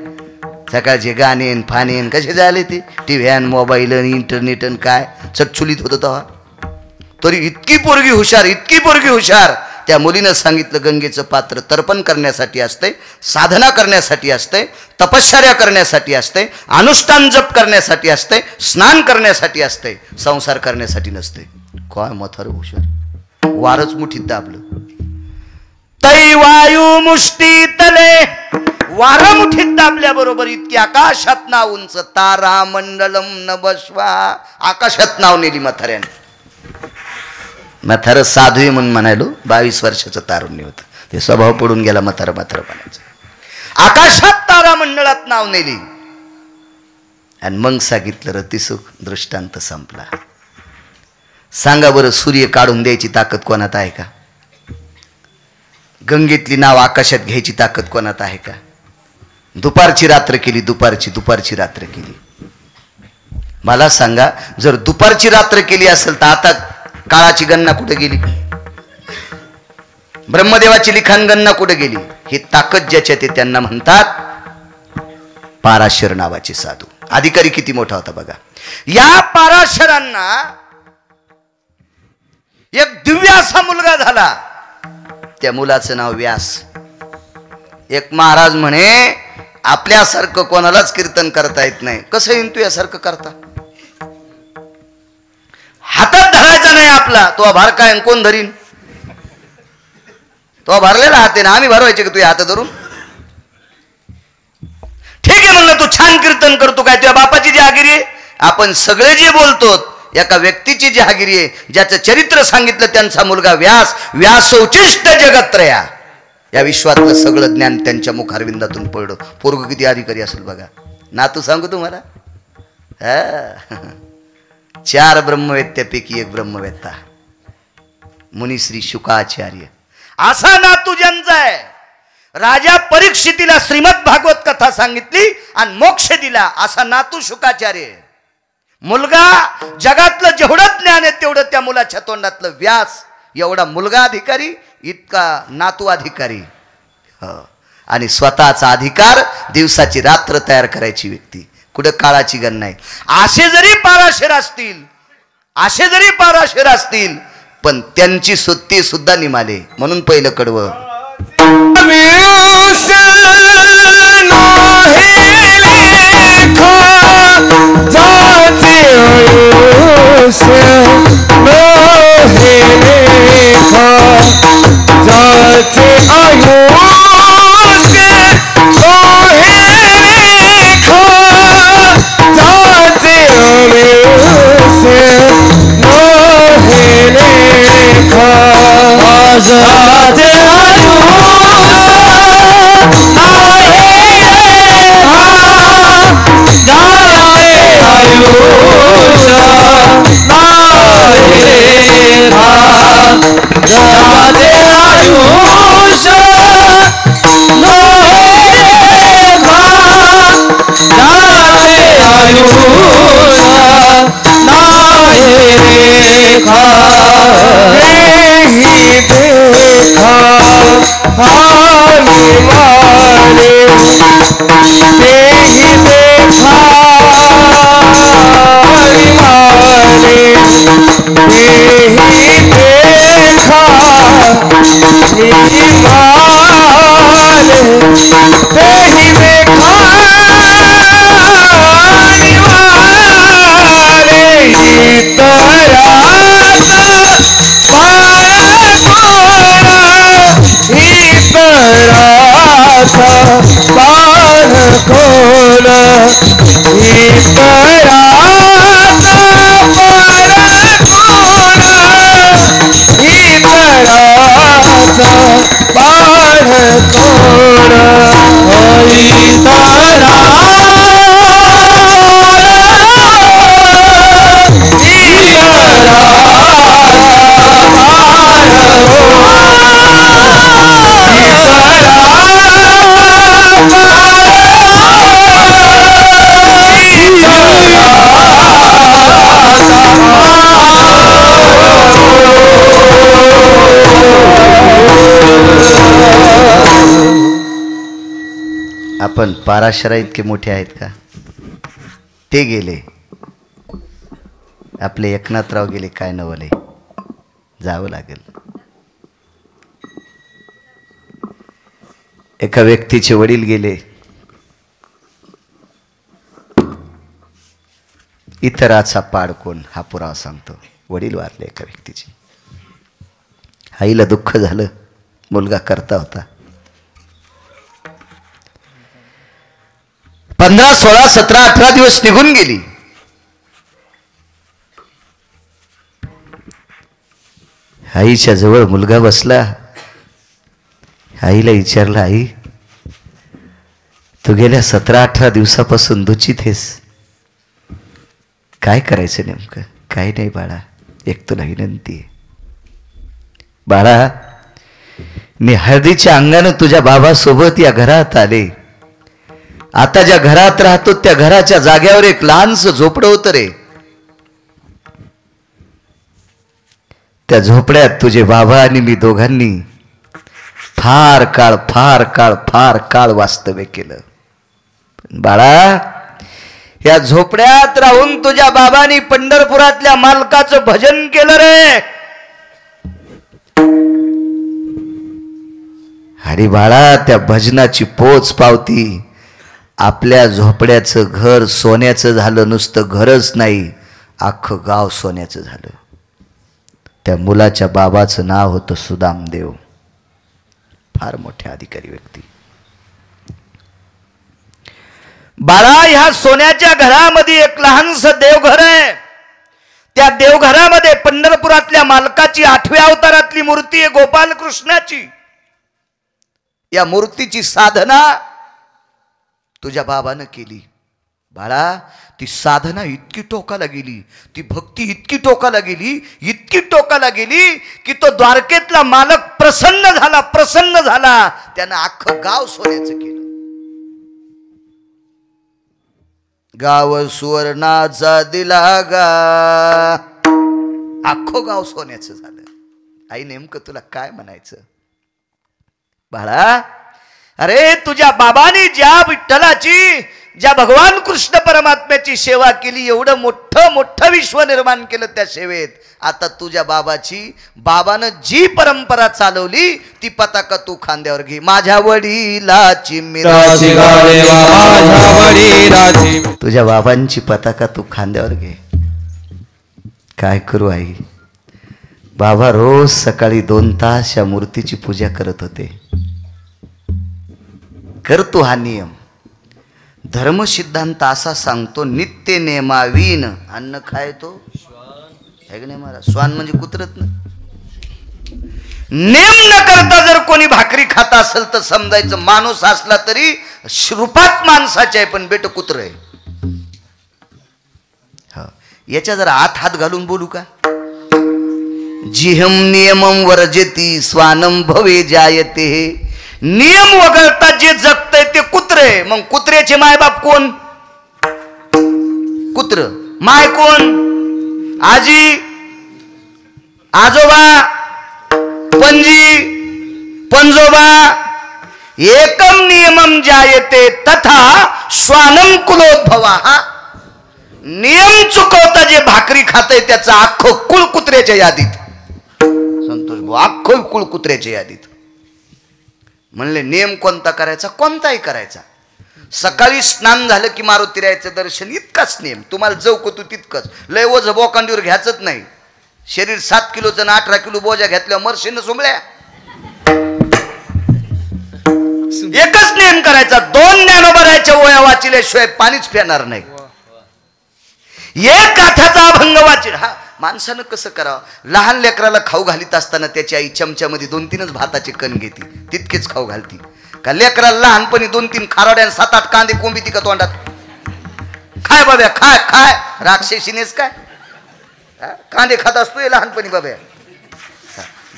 सकाळचे गाणे फानेन कसे झाले ते टीव्ही मोबाईल इंटरनेट काय चटचुलीत होतं तेव्हा. तरी इतकी पोरगी हुशार. त्या मुलीनं सांगितलं गंगेचं पात्र तर्पण करण्यासाठी असते, साधना करण्यासाठी असते, तपश्चर्या करण्यासाठी असते, अनुष्ठान जप करण्यासाठी असते, स्नान करण्यासाठी असते, संसार करण्यासाठी नसते. काय मथार हुशार. वारच मुठीत दाबलं. तै वायू मुष्टी तले, वार मुठीत दाबल्याबरोबर इतकी आकाशात नाव उंच तारा मंडलम नभस्वा, आकाशात नाव नेली म्हाताऱ्याने. म्हातारं साधू म्हणून म्हणायलो. 22 वर्षाचं तारुण्य होतं. ते स्वभाव पडून गेला म्हातारं म्हणायचं. आकाशात तारा मंडळात नाव नेली आणि मग सांगितलं रतिसुख दृष्टांत संपला. सांगा बरं सूर्य काढून द्यायची ताकद कोणात आहे का? गंगेतली नाव आकाशात घ्यायची ताकद कोणात आहे का? दुपारची रात्र केली, दुपारची रात्र केली. मला सांगा, जर दुपारची रात्र केली असेल तर आता काळाची गणना कुठे गेली? ब्रह्मदेवाची लिखाण गणना कुठे गेली? ही ताकद ज्याच्या ते त्यांना म्हणतात पाराशर नावाचे साधू. अधिकारी किती मोठा होता बघा. या पाराशरांना एक दिव्य असा मुलगा झाला. त्या मुलाचं नाव व्यास. एक महाराज म्हणे आपल्यासारखं कोणालाच कीर्तन करता येत नाही. कसं येईन तू यासारखं करता? हातात धरायचा नाही आपला. तो भार काय कोण धरीन? तो भरलेला हात आहे ना, आम्ही भरवायचे का तुझ्या हात धरून? ठीक आहे म्हणलं, तू छान कीर्तन करतो. काय तुझ्या बापाची जहागिरी आहे? आपण सगळे जे बोलतो एका व्यक्तीची जहागिरी आहे. ज्याचं चरित्र सांगितलं त्यांचा मुलगा व्यास. व्यासोचिष्ट जगत्रया, या विश्वातलं सगळं ज्ञान त्यांच्या मुखारविंदातून पडलं. पोरग किती अधिकारी असेल बघा. नातू सांगू तुम्हाला, 4 ब्रह्मवेत्त्यापैकी एक ब्रह्मवेत्ता मुनिश्री शुकाचार्य. असा नातू ज्यांचा आहे. राजा परीक्षितीला श्रीमद भागवत कथा सांगितली आणि मोक्ष दिला, असा नातू शुकाचार्य. मुलगा जगातलं जेवढं ज्ञान आहे तेवढं त्या मुलाच्या तोंडातलं व्यास. एवढा मुलगा अधिकारी, इतका नातू अधिकारी. आणि स्वतःचा अधिकार, दिवसाची रात्र तयार करायची व्यक्ती. कुठं काळाची गण नाही. असे जरी पाराशर असतील पण त्यांची सुत्ती सुद्धा निमाले. म्हणून पहिलं कडवं आपण पाराशरा इतके मोठे आहेत का? ते गेले, आपले एकनाथराव गेले, काय नवले, जावं लागेल. एका व्यक्तीचे वडील गेले, इतराचा पाड कोण हा पुरावा सांगतो. वडील वारले एका व्यक्तीचे, आईला दुःख झालं, मुलगा करता होता. 15, 16, 17, 18 दिवस निघून गेली. आईच्या जवळ मुलगा बसला. आईला विचारलं, आई तू गेल्या 17-18 दिवसापासून दूषित आहेस, काय करायचं नेमकं? काही नाही बाळा, एक तुला विनंती आहे. बाळा, मी हळदीच्या अंगानं तुझ्या बाबासोबत या घरात आले. आता ज्या घरात राहतो त्या घराच्या जाग्यावर एक लहानसं झोपडं होतं रे. त्या झोपड्यात तुझे बाबा आणि मी दोघांनी फार काळ वास्तव्य केलं. बाळा, या झोपड्यात राहून तुझ्या बाबांनी पंढरपुरातल्या मालकाचं भजन केलं रे. आणि बाळा, त्या भजनाची पोच पावती आपल्या झोपड्याचं घर सोन्याचं झालं. नुसतं घरच नाही, अख्खं गाव सोन्याचं झालं. त्या मुलाच्या बाबाचं नाव होतं सुदामदेव, फार मोठे अधिकारी व्यक्ती. बाळा, ह्या सोन्याच्या घरामध्ये एक लहानसं देवघर आहे. त्या देवघरामध्ये पंढरपुरातल्या मालकाची 8व्या अवतारातली मूर्ती आहे, गोपालकृष्णाची. या मूर्तीची साधना तुझ्या बाबानं केली. बाळा, ती साधना इतकी टोकाला गेली, ती भक्ती इतकी टोकाला गेली की तो द्वारकेतला मालक प्रसन्न झाला. त्यानं अख्खं गाव सोन्याचं केलं. गाव सुवर्णाचा दिला गा, अख्खं गाव सोन्याचं झालं. आई, नेमकं तुला काय म्हणायचं? बाळा, अरे तुझ्या बाबांनी ज्या विठ्ठलाची, ज्या भगवान कृष्ण परमात्म्याची सेवा केली, एवढं मोठं विश्व निर्माण केलं त्या सेवेत. आता तुझ्या बाबानं जी परंपरा चालवली ती पताका तू खांद्यावर घे. माझ्या वडिलाची तुझ्या बाबांची पताका तू खांद्यावर घे. काय करू आई? बाबा रोज सकाळी 2 तास या मूर्तीची पूजा करत होते. करतो हा नियम. धर्म सिद्धांत असा सांगतो, नित्य नेमावीन अन्न खायतो. स्वान म्हणजे कुत्रत ना. नेम न करता जर कोणी भाकरी खाता असेल तर समजायचं माणूस असला तरी रूपात माणसाचे आहे, पण बेट कुत्र आहे. याच्या जरा हात घालून बोलू का? जिहम नियमम वर्जती स्वानम भवे जायते. नियम वगळता जे जगतय ते कुत्रे. मग कुत्र्याचे मायबाप कोण? कुत्र. माय कोण? आजी, आजोबा, पणजी, पणजोबा. एकम नियमम जायते तथा स्वानम कुलोद्भवा. नियम चुकवता जे भाकरी खातय त्याचं अख्खं कुळ कुत्र्याच्या यादीत. संतोष भाऊ, अख्खं कुळ कुत्र्याच्या यादीत. म्हणले नियम कोणता करायचा? कोणताही करायचा. सकाळी स्नान झालं की मारुतीरायाचं दर्शन, इतकाच नियम. तुम्हाला जवकतू तितकंच. लय ओझ बोकांडीवर घ्यायचंच नाही. शरीर 7 किलोचं 18 किलो बोजा घेतल्यावर मरशीन सुंबळ्या. एकच नियम करायचा. 2 ज्ञानोबरायच्या ओया वाचिल्याशिवाय पाणीच पिणार नाही. एक गाथाचा अभंग वाचिल. हा, माणसानं कसं करावं? लहान लेकराला खाऊ घालीत असताना त्याची आई चमच्यामध्ये 2-3च भाताचे कण घेते, तितकेच खाऊ घालती का? लेकराला लहानपणी 2-3 खारोड्या 7-8 कांदे कोंबी का तोंडात? खाय बाब्या, खाय. राक्षसीनेच काय कांदे खात असतोय लहानपणी बाब्या.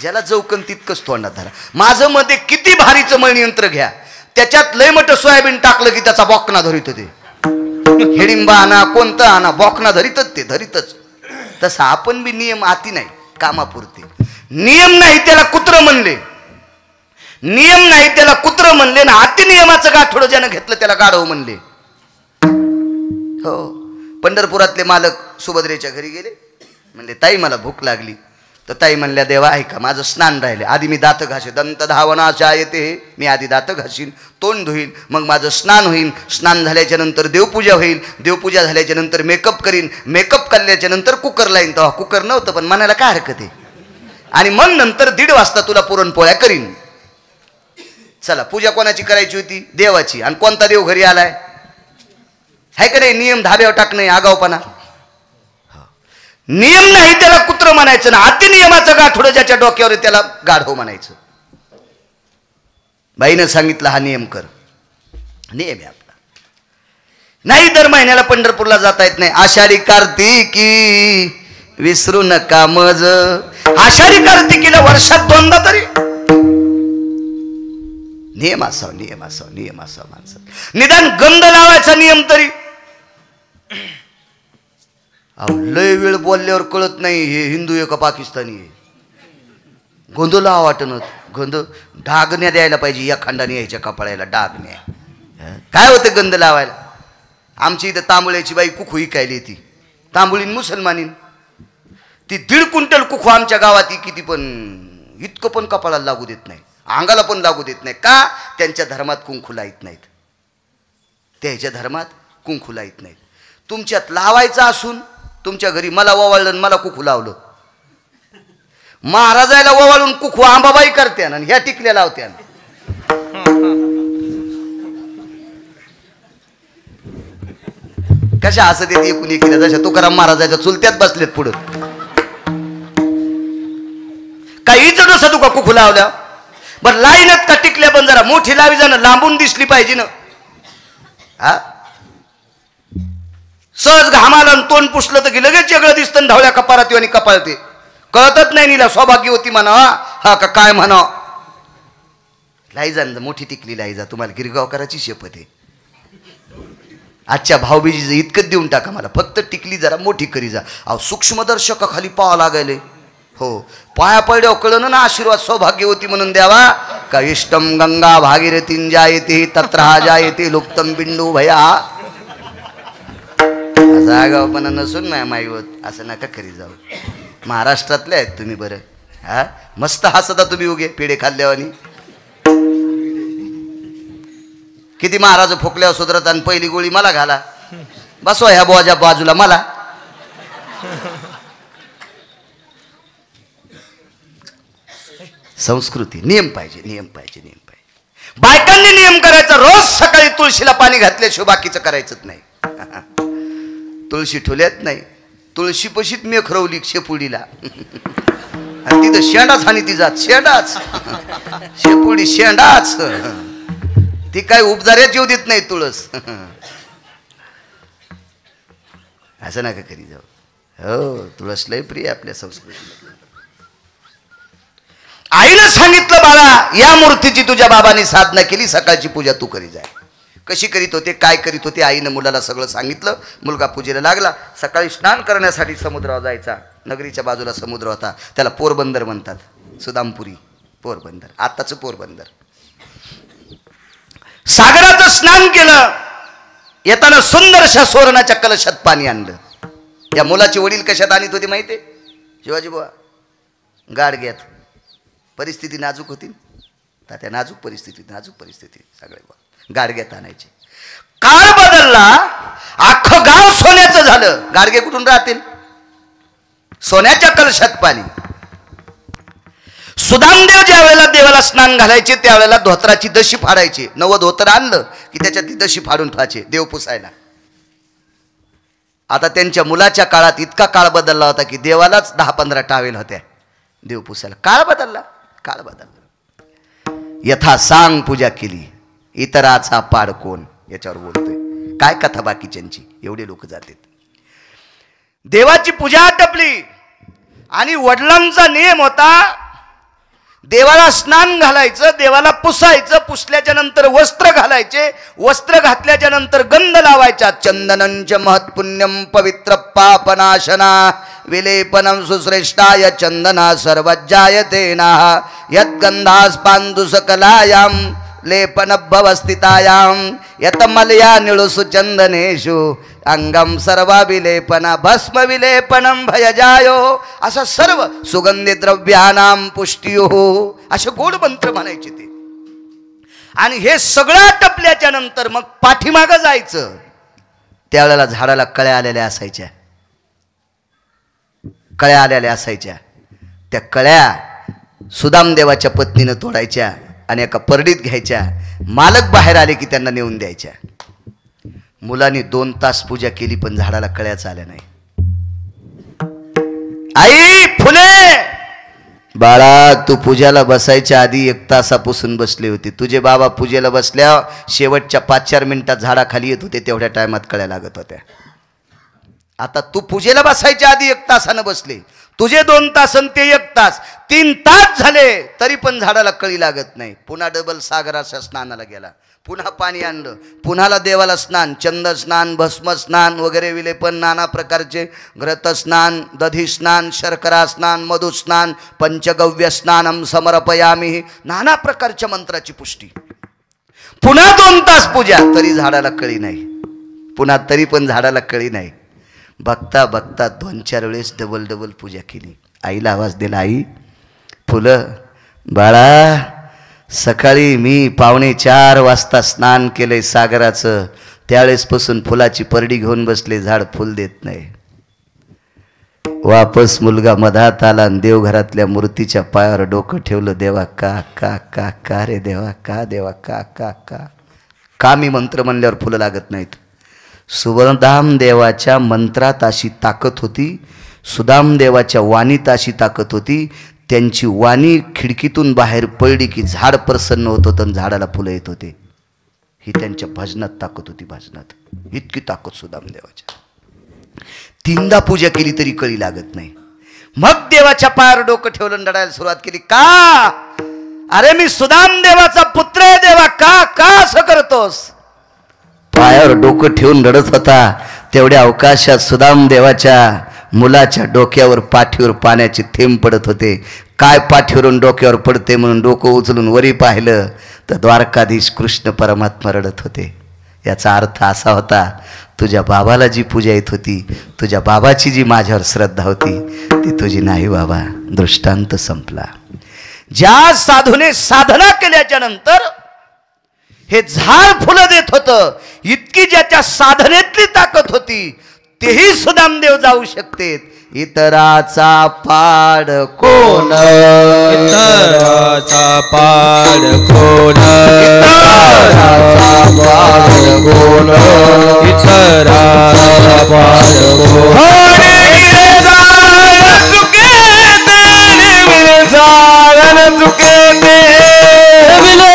ज्याला जवकन तितकंच तोंडात धरा. माझं मध्ये किती भारीचं मळणीयंत्र घ्या, त्याच्यात लय मोठं सोयाबीन टाकलं की त्याचा बॉकना धरित होते. हिडिंबा आणा, कोणतं आणा, बॉकना धरितच. तसा आपण बी नियम आती नाही, कामापुरते. नियम नाही त्याला कुत्र म्हणले. नियम नाही त्याला कुत्र म्हणले ना, अति नियमाचं गाठोडं ज्यानं घेतलं त्याला गाढव म्हणले. हो, पंढरपुरातले मालक सुभद्रेच्या घरी गेले, म्हणले ताई मला भूक लागली. तर ताई म्हणल्या देवा ऐका, माझं स्नान राहिले, आधी मी दात घासे, दंत धावनाच्या येते, मी आधी दात घासीन, तोंड धुईन, मग माझं स्नान होईल, स्नान झाल्याच्या नंतर देवपूजा होईल, देवपूजा झाल्याच्या नंतर मेकअप करीन, मेकअप करल्याच्या नंतर कुकर लाईन. तेव्हा कुकर नव्हतं पण म्हणायला काय हरकत आहे. आणि मग नंतर 1:30 वाजता तुला पुरणपोळ्या करीन. चला, पूजा कोणाची करायची होती? देवाची. आणि कोणता देव घरी आलाय? हाय का नाही? नियम धाब्यावर टाकणे आगावपणा. नियम नाही त्याला कुत्र म्हणायचं ना, अति नियमाचं गाठोडं ज्याच्या डोक्यावर त्याला गाढव म्हणायचं. बाईनं सांगितलं हा नियम कर, नियम आहे आपला. नाही दर महिन्याला पंढरपूरला जाता येत नाही, आषाढी कार्तिकी विसरू नका मज. आषाढी कार्तिकीला वर्षात 2दा तरी नियम असावा, नियम असावा, नियम असावा माणसात. निदान गंध लावायचा नियम तरी. लय वेळ बोलल्यावर कळत नाही हे हिंदू आहे का पाकिस्तानी आहे. गोंध लावा वाटणत, गोंध डागण्या द्यायला पाहिजे, या खंडाने यायच्या कपाळाला डागण्या. काय होतं गंध लावायला? आमची इथं तांबुळ्याची बाई कुखू इकायली, ती तांबुळीन मुसलमानीन, ती 1.5 क्विंटल कुखू आमच्या गावात किती, पण इतकं पण कपाळाला लागू देत नाही, अंगाला पण लागू देत नाही. का? त्यांच्या धर्मात कुंकू लाईत नाहीत, त्याच्या धर्मात कुंकू लाईत नाहीत. तुमच्यात लावायचं असून तुमच्या घरी मला ओवाळलं, मला कुकू लावलं. महाराजाला ओवाळून कुकू आंबाबाई करते आणि ह्या टिकल्या लावत्या. कशा असं ते एकूण एकीला, जशा तुकाराम महाराजाच्या चुलत्यात बसलेत पुढं. काहीच नसं तुका कुकू लावल्या. बरं लाईनत का टिकल्या पण जरा मोठी लावी जाणं, लांबून दिसली पाहिजे ना. हा, सहज घामाला तोंड पुसलं तर की लगेच वेगळं दिसतं, ढवळ्या कपारात आणि कपाळते. कळतच नाही नीला सौभाग्यवती म्हणा हा का काय म्हणा. लाईजा मोठी टिकली लाईजा, तुम्हाला गिरगावकराची शपथ आहे. आजच्या भाऊबीजीचं इतकं देऊन टाका मला, फक्त टिकली जरा मोठी करी जा. अहो सूक्ष्मदर्शकाखाली पाहावं लागायले. हो, पाया पडल्यावर कळलं ना आशीर्वाद सौभाग्यवती म्हणून द्यावा. का इष्टम गंगा भागीरथीं जायते तत्र जायते लुप्तम बिंदू भया. जागावपणा नसून नाही माईवत असं नका करी जाऊ. महाराष्ट्रातले आहेत तुम्ही. बरं हा, मस्त हसता तुम्ही उगे पेढे खाल्ल्यावानी. किती महाराज फोकल्यावर सुधरत, आणि पहिली गोळी मला घाला, बसवा ह्या बोजा बाजूला मला. संस्कृती, नियम पाहिजे, नियम पाहिजे, नियम पाहिजे. बायकांनी नियम करायचा, रोज सकाळी तुळशीला पाणी घातल्याशिवाय बाकीचं करायचंच नाही. तुळशी ठुल्यात नाही, तुळशी पशीत मेख रवली शेपुडीला, आणि तिथं शेंडाच आणि ती जात शेंडाच, शेपुडी शेंडाच, ती काय उपजाऱ्याच येऊ देत नाही तुळस. असं नका करी जाऊ. हो, तुळस लय प्रिय आपल्या संस्कृतीला. आईनं सांगितलं बाळा या मूर्तीची तुझ्या बाबांनी साधना केली, सकाळची पूजा तू करी जाय. कशी करीत होते, काय करीत होते, आईनं मुलाला सगळं सांगितलं. मुलगा पूजेला लागला. सकाळी स्नान करण्यासाठी समुद्रावर जायचा. नगरीच्या बाजूला समुद्र होता, त्याला पोरबंदर म्हणतात, सुदामपुरी पोरबंदर, आत्ताचं पोरबंदर. सागराचं स्नान केलं. येताना सुंदरशा सुवर्णाच्या कलशात पाणी आणलं. या मुलाचे वडील कशात आणत होते माहिती आहे? शिवाजी बुवा गाडग्यात. परिस्थिती नाजूक होती, त्या नाजूक परिस्थिती सगळे गाडग्यात आणायचे. काळ बदलला, अख्खं गाव सोन्याचं झालं. गाडगे कुठून राहतील? सोन्याच्या कलशात पाणी. सुदामदेव ज्या वेळेला देवाला स्नान घालायचे त्यावेळेला धोत्राची दशी फाडायची. नवं धोतर आणलं की त्याच्यात ती दशी फाडून ठेवायचे देव पुसायला. आता त्यांच्या मुलाच्या काळात इतका काळ बदलला होता की देवालाच 10-15 टावेल होत्या देव पुसायला. काळ बदलला, काळ बदलला. यथा सांग पूजा केली, इतराचा पाड कोण, याच्यावर बोलतोय. काय कथा बाकीच्यांची, एवढे लोक जातात. देवाची पूजा आटपली आणि वडिलांचा नियम होता देवाला स्नान घालायचं, देवाला पुसायचं, पुसल्याच्या नंतर वस्त्र घालायचे, वस्त्र घातल्याच्या नंतर गंध लावायचा. चंदनंच महत्पुण्यम पवित्र पापनाशना विलेपनम सुश्रेष्ठाय चंदना सर्वज्जायते नाह यद्गंधास्पान्दु सकलायाम लेपन भवस्थितायाम यतमलया निळुसु चंदनेषु अंगम सर्वा विलेपना भस्म विलेपनम भयजायो. असं सर्व सुगंधी द्रव्यानाम पुष्टियो असे गोड मंत्र म्हणायचे ते. आणि हे सगळं टपल्याच्या नंतर मग पाठीमागं जायचं. त्यावेळेला झाडाला कळ्या आलेल्या असायच्या, कळ्या आलेल्या असायच्या. त्या कळ्या सुदामदेवाच्या पत्नीनं तोडायच्या आणि एका परडीत घ्यायच्या. मालक बाहेर आले की त्यांना नेऊन द्यायच्या. मुलांनी 2 तास पूजा केली पण झाडाला कळ्याच आल्या नाही. आई फुले, बाळा तू पूजाला बसायच्या आधी 1 तासापासून बसली होती. तुझे बाबा पूजेला बसल्या शेवटच्या 5-4 मिनिटात झाडाखाली येत होते, तेवढ्या टायमात कळ्या लागत होत्या. आता तू पूजेला बसायच्या आधी 1 तासानं बसले, तुझे 2 तास आणि ते 1 तास, 3 तास झाले तरी पण झाडाला कळी लागत नाही. पुन्हा डबल सागराच्या स्नानाला गेला, पुन्हा पाणी आणलं, पुन्हाला देवाला स्नान, चंद स्नान, भस्म स्नान वगैरे विलेपन, नाना प्रकारचे घृत स्नान, दधी स्नान, शर्करा स्नान, मधु स्नान, पंचगव्य स्नानम समर्पयामी, नाना प्रकारच्या मंत्राची पुष्टी. पुन्हा 2 तास पूजा तरी झाडाला कळी नाही. पुन्हा तरी पण झाडाला कळी नाही. बघता बघता 2-4 वेळेस डबल पूजा केली. आईला आवाज दिला, आई फुलं, बाळा सकाळी मी 3:45 वाजता स्नान केलंय सागराचं, त्यावेळेसपासून फुलाची परडी घेऊन बसले, झाड फुल देत नाही. वापस मुलगा मधात आला आणि देवघरातल्या मूर्तीच्या पायावर डोकं ठेवलं. देवा का का का का रे देवा, का देवा का का का का मी मंत्र म्हणल्यावर फुलं लागत नाहीत. सुदाम देवाच्या मंत्रात अशी ताकद होती, सुदाम देवाच्या वाणीत अशी ताकद होती. त्यांची वाणी खिडकीतून बाहेर पडली की झाड प्रसन्न होत होतं आणि झाडाला फुलं येत होते. ही त्यांच्या भजनात ताकद होती. भजनात इतकी ताकद सुदाम देवाच्या. 3दा पूजा केली तरी कळी लागत नाही. मग देवाच्या पायावर डोकं ठेवलं, रडायला सुरुवात केली. का, अरे मी सुदाम देवाचा पुत्र आहे देवा, का का असं करतोस. पायावर डोकं ठेवून रडत होता. तेवढ्या अवकाशात सुदाम देवाच्या मुलाच्या डोक्यावर पाठीवर पाण्याचे थेंब पडत होते. काय पाठीवरून डोक्यावर पडते म्हणून डोकं उचलून वरी पाहिलं तर द्वारकाधीश कृष्ण परमात्मा रडत होते. याचा अर्थ असा होता, तुझ्या बाबाला जी पूजा येत होती, तुझ्या बाबाची जी माझ्यावर श्रद्धा होती ती तुझी नाही बाबा. दृष्टांत संपला. ज्या साधूने साधना केल्याच्या नंतर हे झाड फुलं देत होतं, इतकी ज्याच्या साधनेतली ताकद होती तेही सुदामदेव जाऊ शकते. इतराचा पाड कोण, इतराचा पाड कोण, इतराचा पाड कोण, इतराचा पाड कोण. चुके जाण चुके मिले जाण चुके मिले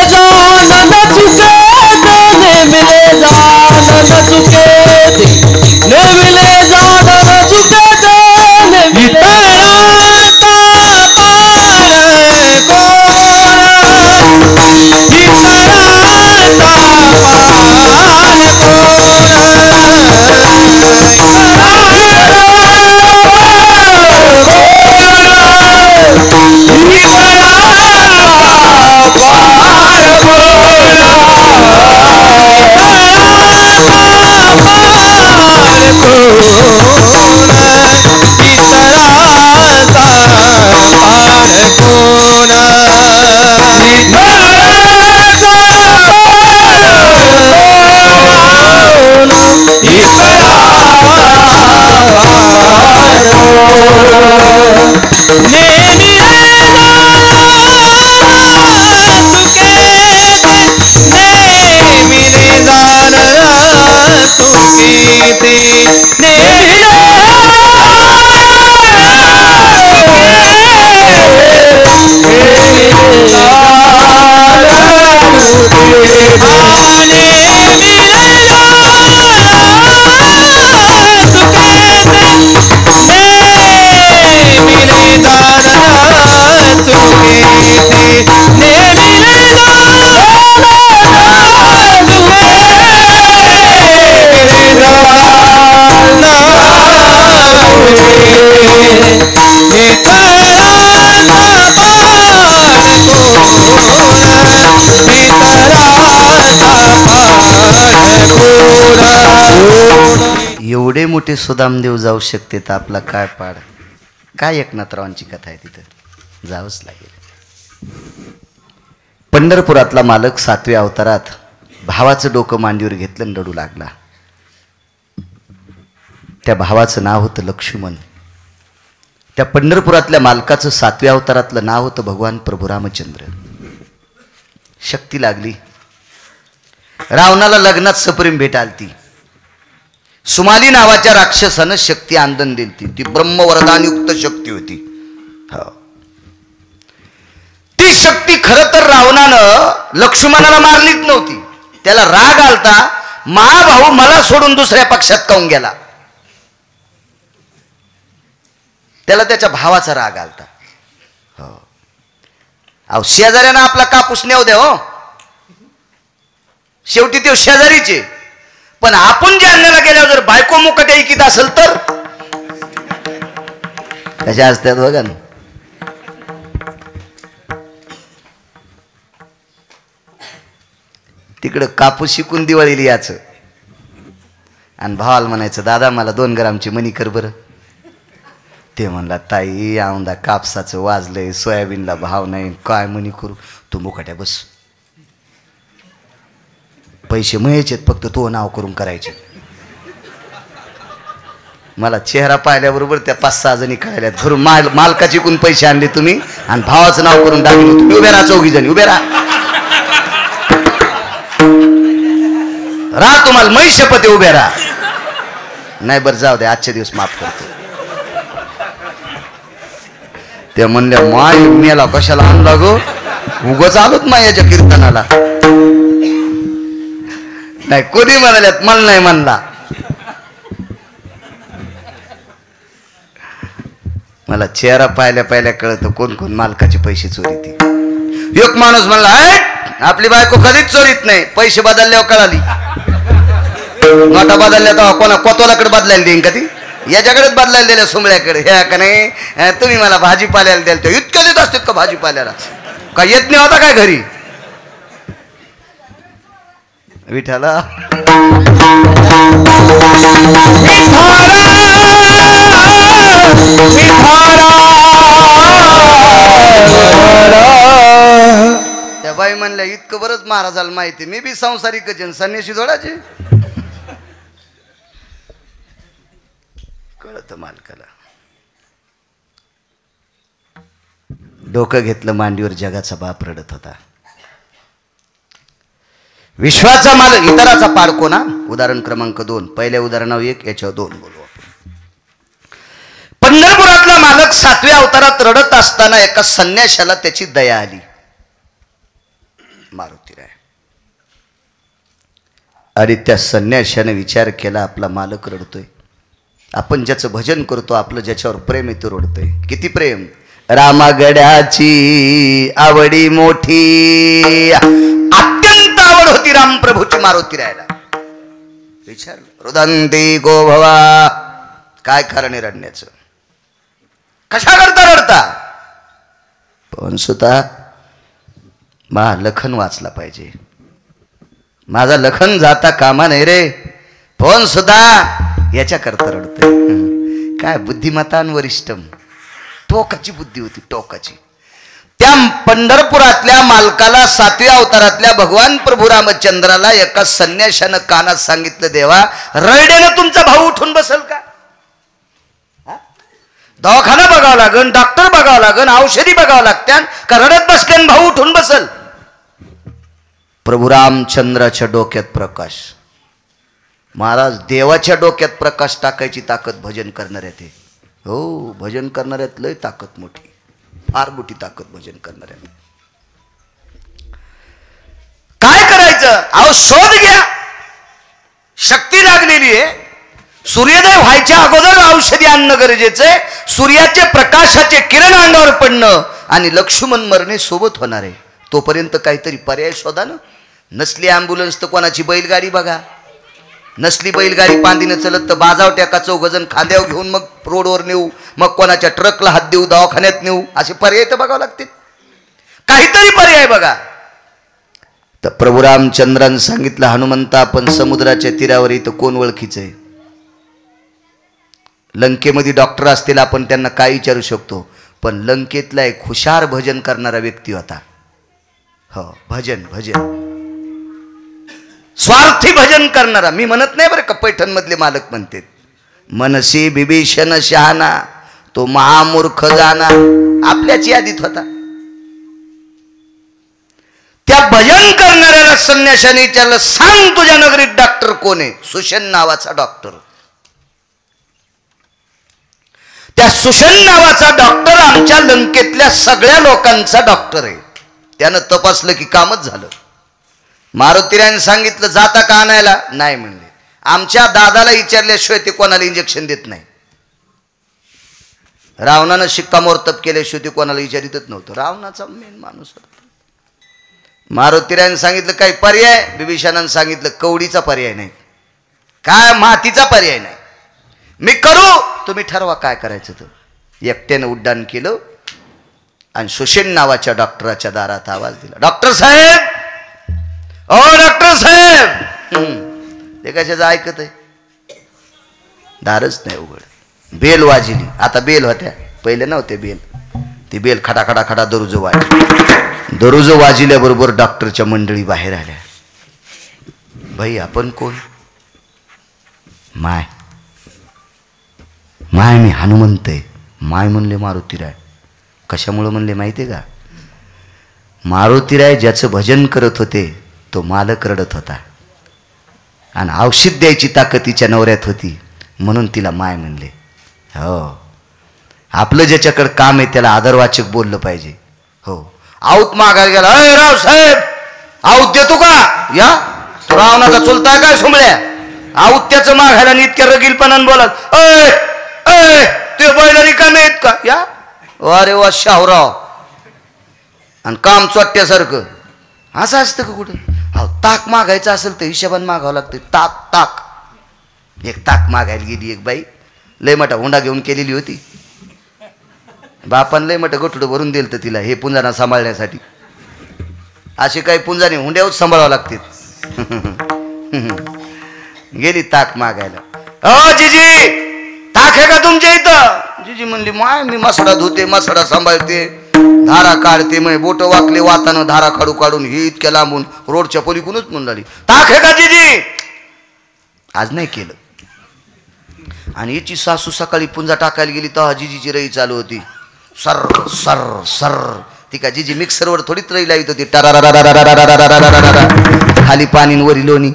जाण चुके मिले जाण चुके. चुके मोठे सुदामदेव जाऊ शकते तर आपला काय पाड. काय एकनाथरावांची कथा आहे तिथं, जावंच लागेल. पंढरपुरातला मालक 7व्या अवतारात भावाचं डोकं मांडीवर घेतलं आणि रडू लागला. त्या भावाचं नाव होतं लक्ष्मण. त्या पंढरपुरातल्या मालकाचं 7व्या अवतारातलं नाव होतं भगवान प्रभू रामचंद्र. शक्ती लागली. रावणाला लग्नात सप्रेम भेट आलती. सुमाली नावाच्या राक्षसानं शक्ती आंदन दिलती. ती ब्रह्मवरदानयुक्त शक्ती होती. ती शक्ती खरं तर रावणानं लक्ष्मणाला मारलीच नव्हती. त्याला राग आलता, महाभाऊ मला सोडून दुसऱ्या पक्षात काऊन गेला. त्याला त्याच्या भावाचा राग आलता. अहो शेजाऱ्यानं आपला कापूस नेऊ द्या हो, शेवटी ते शेजारीचे. पण आपण ज्या अन्नाला गेल्यावर जर बायको मुकट ऐकीत असेल तर कशा असतात बघा ना. तिकडं कापूस शिकून दिवाळीला याचं आणि भावाला म्हणायचं दादा मला 2 ग्रामची मणी कर बरं. ते म्हणला ताई औंदा कापसाचं वाजलंय, सोयाबीनला भाव नाही, काय मणी करू. तू मुकाट्या बस, पैसे मयचेत, फक्त तो नाव करून करायचे. मला चेहरा पाहिल्याबरोबर त्या 5-6 जणी कळाल्यात. घरून मालकाची कोण पैसे आणले तुम्ही आणि भावाचं नाव करून टाकले. तुम्ही उभे राहा, 4 जणी उभे राहा. तुम्हाला मै शपथ उभे राहा. नाही बरं जाऊ दे, आजचे दिवस माफ करतो. ते म्हणल्या माय मेला कशाला आणला गो, उगच आलोत मायाच्या कीर्तनाला. नाही कोणी म्हणाल्यात, मला नाही म्हणला. मला चेहरा पाहिल्या पाहिल्या कळतं कोण कोण मालकाचे पैसे चोरीत. एक माणूस म्हणला आपली बायको कधीच चोरीत नाही, पैसे बदलल्यावर कळाली. नोटा बदलल्या तर कोणा कोतवालाकडे बदलायला देईन का ती, याच्याकडेच बदलायला दिल्या सुमळ्याकडे. ह्या का नाही तुम्ही मला भाजीपाल्याला द्याल तर इतकं देत असतात का भाजीपाल्याला, का येत नाही होता काय घरी. विठाला त्या बाई म्हणल्या इतकं बरंच महाराजाला माहिती, मी बी संसारिक संन्याशी जोडायचे. कळत मालकाला. डोकं घेतलं मांडीवर, जगाचा बाप रडत होता. विश्वाचा मालक इतराचा पाडको ना. उदाहरण क्रमांक 2. पहिल्या उदाहरणावर 1, याच्यावर 2 बोलू आपण. पंढरपुरातला मालक 7व्या अवतारात रडत असताना एका संन्याशाला त्याची दया आली. मारुतीराय. आणि त्या संन्याशाने विचार केला आपला मालक रडतोय, आपण ज्याचं भजन करतो, आपलं ज्याच्यावर प्रेम येतो रडतोय. किती प्रेम. रामागड्याची आवडी मोठी, अत्यंत आवड होती राम प्रभूची मारुतीरायला. विचार रुदंती गोभवा, काय कारण आहे रडण्याचं, कशा करता रडता. पण सुद्धा मा लखन वाचला पाहिजे, माझा लखन जाता कामा नाही रे. पण सुद्धा याच्या करता रडतोय. काय बुद्धिमतान वरिष्ठम, टोकाची बुद्धी होती, टोकाची. त्या पंढरपुरातल्या मालकाला 7व्या अवतारातल्या भगवान प्रभू रामचंद्राला एका संन्याशानं कानात सांगितलं, देवा रडण्यानं तुमचा भाऊ उठून बसल का. दवाखाना बघावं लागन, डॉक्टर बघावं लागन, औषधी बघावं लागत्या का रडत बसल्यान भाऊ उठून बसल. प्रभू रामचंद्राच्या डोक्यात प्रकाश. महाराज देवाच्या डोक्यात प्रकाश टाकायची ताकद भजन करणाऱ्यात आहे. हो, भजन करणाऱ्यात लय ताकद मोठी, फार मोठी ताकद भजन करणाऱ्यात. काय करायचं, अहो शोध घ्या. शक्ती लागलेली आहे. सूर्योदय व्हायच्या अगोदर औषधी आणणं गरजेचं आहे. सूर्याचे प्रकाशाचे किरण अंगावर पडणं आणि लक्ष्मण मरणे सोबत होणार आहे. तोपर्यंत काहीतरी पर्याय शोधा ना. नसली ॲम्ब्युलन्स तर कोणाची बैलगाडी बघा. नसली बैलगाडी पांदीनं चलत तर बाजावट्या का 4 जण खांद्यावर घेऊन मग रोडवर नेऊ, मग कोणाच्या ट्रकला हात देऊ, दवाखान्यात नेऊ. असे पर्याय तर बघावं लागतील. काहीतरी पर्याय बघा. तर प्रभू रामचंद्रानं सांगितलं, हनुमंता आपण समुद्राच्या तीरावर इथं कोण ओळखीचं आहे. लंकेमध्ये डॉक्टर असतील, आपण त्यांना काय विचारू शकतो, पण लंकेतला एक हुशार भजन करणारा व्यक्ती होता. हो, भजन भजन स्वार्थी भजन करणारा. मी म्हणत नाही बरं का, पैठण मधले मालक म्हणतात, मनसी बिभीषण शहाणा तो महामूर्ख जाना, आपल्याच यादीत होता. त्या भजन करणाऱ्याला संन्याशाने विचारलं, सांग तुझ्या नगरीत डॉक्टर कोण आहे? सुशन नावाचा डॉक्टर. त्या सुशन नावाचा डॉक्टर आमच्या लंकेतल्या सगळ्या लोकांचा डॉक्टर आहे. त्यानं तपासलं की कामच झालं. मारुतीरायाने सांगितलं, जाता का आणायला? नाही म्हणले. आमच्या दादाला विचारल्याशिवाय ते कोणाला इंजेक्शन देत नाही. रावणानं शिक्कामोर्तब केल्याशिवाय ते कोणाला विचारितच नव्हतं. रावणाचा मेन माणूस होता. मारुतीरायाने सांगितलं काही पर्याय? बिभीषणानं सांगितलं कवडीचा पर्याय नाही, काय मातीचा पर्याय नाही. मी करू, तुम्ही ठरवा काय करायचं. तर एकट्यानं उड्डाण केलं आणि सुशेन नावाच्या डॉक्टराच्या दारात आवाज दिला, डॉक्टर साहेब, ओ डॉक्टर साहेब. ते कशाचं ऐकत आहे? दारच नाही उघड. बेल वाजली. आता बेल होत्या, पहिले नव्हते बेल. ती बेल खडा खडा खडा दरुज वाजली. दरुज वाजल्याबरोबर डॉक्टरच्या मंडळी बाहेर आल्या. भाई आपण कोण? माय माय मी हनुमंत आहे. माय म्हणले मारुतीराय. कशामुळं म्हणले माहिती आहे का? मारुतीराय ज्याचं भजन करत होते तो मालक रडत होता आणि औषध द्यायची ताकद तिच्या नवऱ्यात होती, म्हणून तिला माय म्हणले. हो, आपलं ज्याच्याकडे काम आहे त्याला आदरवाचक बोललं पाहिजे. हो, आऊत मागायला गेला, अय राव साहेब आऊत देतो का? या तो रावणाचा चुलता काय सुमळ्या? आऊत त्याचं मागायला आणि इतक्या रगीलपणानं बोलाल, अय अय ते बैल रिकामे आहेत का? या अरे वा शाहूराव. आणि काम चोट्ट्यासारखं असं असतं का कुठं? अहो, ताक मागायचं असेल तर हिशोबान मागावं लागतं. ताक ताक. एक ताक मागायला गेली एक बाई, लय मोठा हुंडा घेऊन केलेली होती. बापान लय मोठं गठुडं भरून दिलं तर तिला, हे पुंजाना सांभाळण्यासाठी. असे काही पुंजाने हुंड्यावर सांभाळावं लागते. गेली ताक मागायला. अ जिजी ताक आहे का तुमच्या इथं? जिजी म्हणली, माय मी मसडा धुते, मसडा सांभाळते, धारा काढते. मग बोट वाकले वातानं धारा काढू काढून ही इतक्या लांबून रोडच्या पलीकडूनच म्हणून ताक आहे का जिजी? आज नाही केलं. आणि याची सासू सकाळी पुंजा टाकायला गेली तर जिजीची रई चालू होती. Sir sir sir. ती का जिजी मिक्सरवर थोडीच रई लावित होती. खाली पाणी वरी लोणी.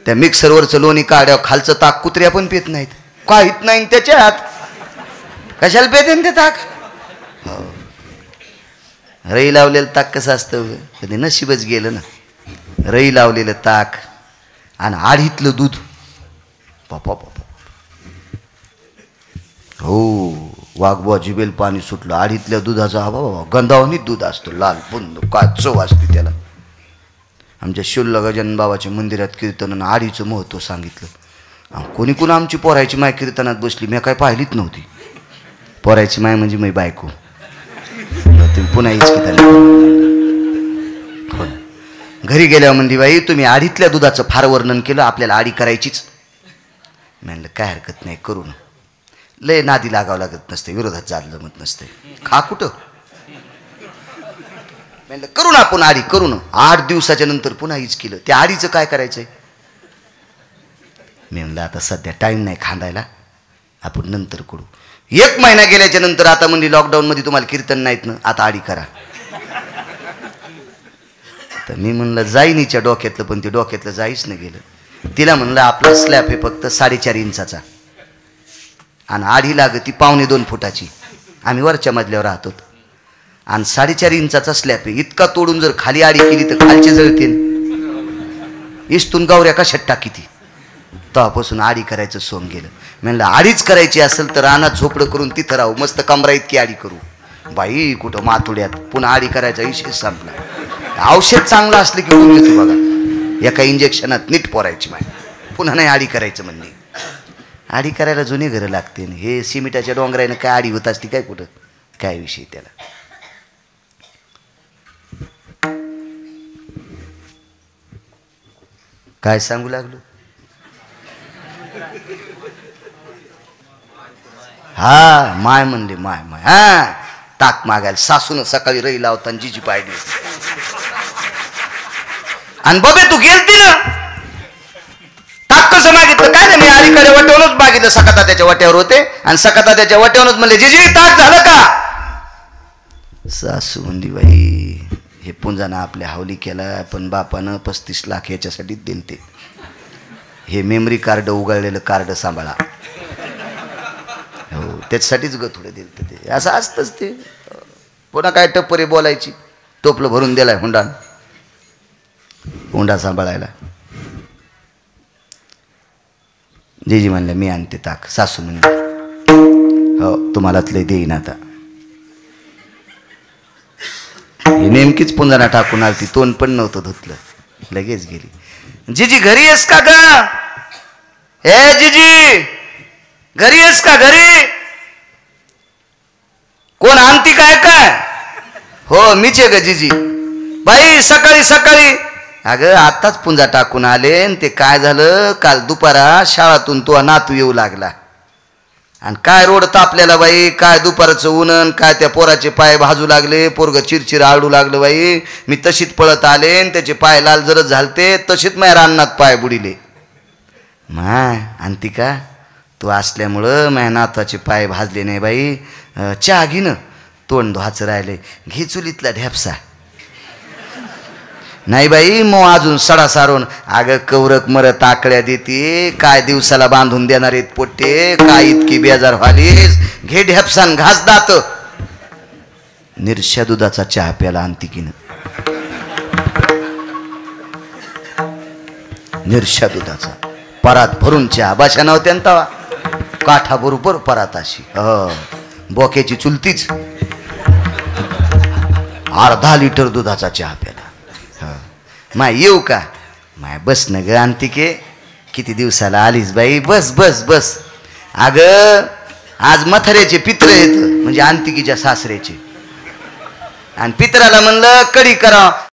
त्या मिक्सरवरचं लोणी काढ्या, खालचं ताक कुत्र्या पण पेत नाहीत, काहीत नाही त्याच्यात. कशाला पेते ते ताक? हो, रई लावलेलं ताक कसं असतं? कधी नशीबच गेलं ना. रई लावलेलं ताक आणि आढीतलं दूध. बापा बापा. हो, वाघबा जिबेल पाणी सुटलं. आढीतल्या दुधाचा बाबा गंधावणीच दूध असतं, लाल बुंद, काय चव असते त्याला. आमच्या शिवला गजानन बाबाच्या मंदिरात कीर्तनानं आडीचं महत्त्व सांगितलं. कोणी कोण आमची पोरायची माय कीर्तनात बसली, मी काय पाहिलीच नव्हती. पोरायची माय म्हणजे मी बायको. तुम्ही पुन्हा हीच कीर्तन. हो, घरी गेल्यावर म्हणली, बाई तुम्ही आडीतल्या दुधाचं फार वर्णन केलं, आपल्याला आडी करायचीच. म्हणलं काय हरकत नाही, करू ना. लय नादी लागावं लागत नसते, विरोधात जायला जमत नसते. खा कुठं? म्हणलं करू ना आपण आडी, करू ना. 8 दिवसाच्या नंतर पुन्हा हीच केलं. त्या आडीचं काय करायचंय? मी म्हणलं आता सध्या टाईम नाही खांदायला, आपण नंतर करू. 1 महिना गेल्याच्या नंतर आता म्हणली, लॉकडाऊन मध्ये तुम्हाला कीर्तन नाहीत ना, आता आडी करा. तर मी म्हणलं जाईन हिच्या डोक्यातलं, पण ते डोक्यातलं जाईच नाही गेलं. तिला म्हणलं आपला स्लॅब हे फक्त 4.5 इंचाचा आणि आडी लागती 1.25 फुटाची. आम्ही वरच्या मजल्यावर राहतो आणि 4.5 इंचाचा स्लॅब आहे. इतका तोडून जर खाली आडी केली तर खालचे जळतील. इस्तून गावऱ्या कशात टाकी ती. तेव्हापासून आडी करायचं सोंग गेलं. म्हणलं आडीच करायची असेल तर रानात झोपडं करून तिथं राहू, मस्त कमरा इतकी आडी करू. बाई कुठं मातुड्यात पुन्हा आडी करायचा विषय संपला. औषध चांगलं असलं की कोण येतो बघा, एका इंजेक्शनात नीट पोरायची माय. पुन्हा नाही आडी करायचं म्हणणे. आडी करायला जुनी घरं लागते. हे सिमिटाच्या डोंगराने काय आडी होत असती काय कुठं, काय विषय त्याला. काय सांगू लागलो? हा माय म्हणले माय माय हा ताक मागायला सासून सकाळी रही लावताना जिजी पाहिली आणि बबे तू गेलती ना ताक कसं मागितलं काय नाही मी अलीकडे वाट्यावरूनच मागितलं सकाता त्याच्या वाट्यावर होते आणि सकाता त्याच्या वाट्यावरूनच म्हणले जिजी ताक झालं का सासू म्हणली बाई हे पुंजानं आपल्या हावली केला पण बापानं 35 लाख याच्यासाठीच दिलते हे मेमरी कार्ड उघडलेलं कार्ड सांभाळा हो त्याच्यासाठीच ग थोडे दिलते ते असं असतंच ते पुन्हा काय टप्परी बोलायची टोपलं भरून दिलाय हुंडा सांभाळायला जीजी म्हणलं मी आणते ताक सासू म्हणले हो तुम्हालाच लय देईन आता ही नेमकीच पुंजाना टाकून आलती तोंड पण नव्हतं धुतलं लगेच गेली जीजी घरी आहेस का ग हे जीजी घरी आहेस का घरी कोण आणती काय काय हो मीच आहे ग जीजी बाई सकाळी सकाळी अगं आताच पुंजा टाकून आले आणि ते काय झालं काल दुपारा शाळातून तो नातू येऊ लागला आणि काय रोड तापलेला बाई काय दुपारचं ऊन काय त्या पोराचे पाय भाजू लागले पोरग चिरचिर आळू लागलं बाई मी तशीच पळत आले आणि त्याचे पाय लाल जरच झालते तशीच माझ्या रानात पाय बुडिले माय आणती का तू असल्यामुळं माझ्या नातवाचे पाय भाजले नाही बाई चहा घे ना तोंड धुवाचं राहिले घे चुलीतला ढ्यापसा नाही बाई मग अजून सडा सारून अगं कवरक मरत आकड्या देते काय दिवसाला बांधून देणार आहेत पोट्टे काय इतकी बेजार व्हालीस घे ढेपसान घास दात निरशा दुधाचा चहा प्याला अंतिकीनं निरशा दुधाचा परात भरून चहा बाशा नव्हत्या तवा काठा बरोबर परात अशी बोक्याची चुलतीच अर्धा लिटर दुधाचा चहा प्याला माय येऊ का माय बस न ग अंतिके किती दिवसाला आलीस बाई बस बस बस अगं आज मथऱ्याचे पित्र येत म्हणजे अंतिकीच्या सासऱ्याचे आणि पित्राला म्हणलं कढी करा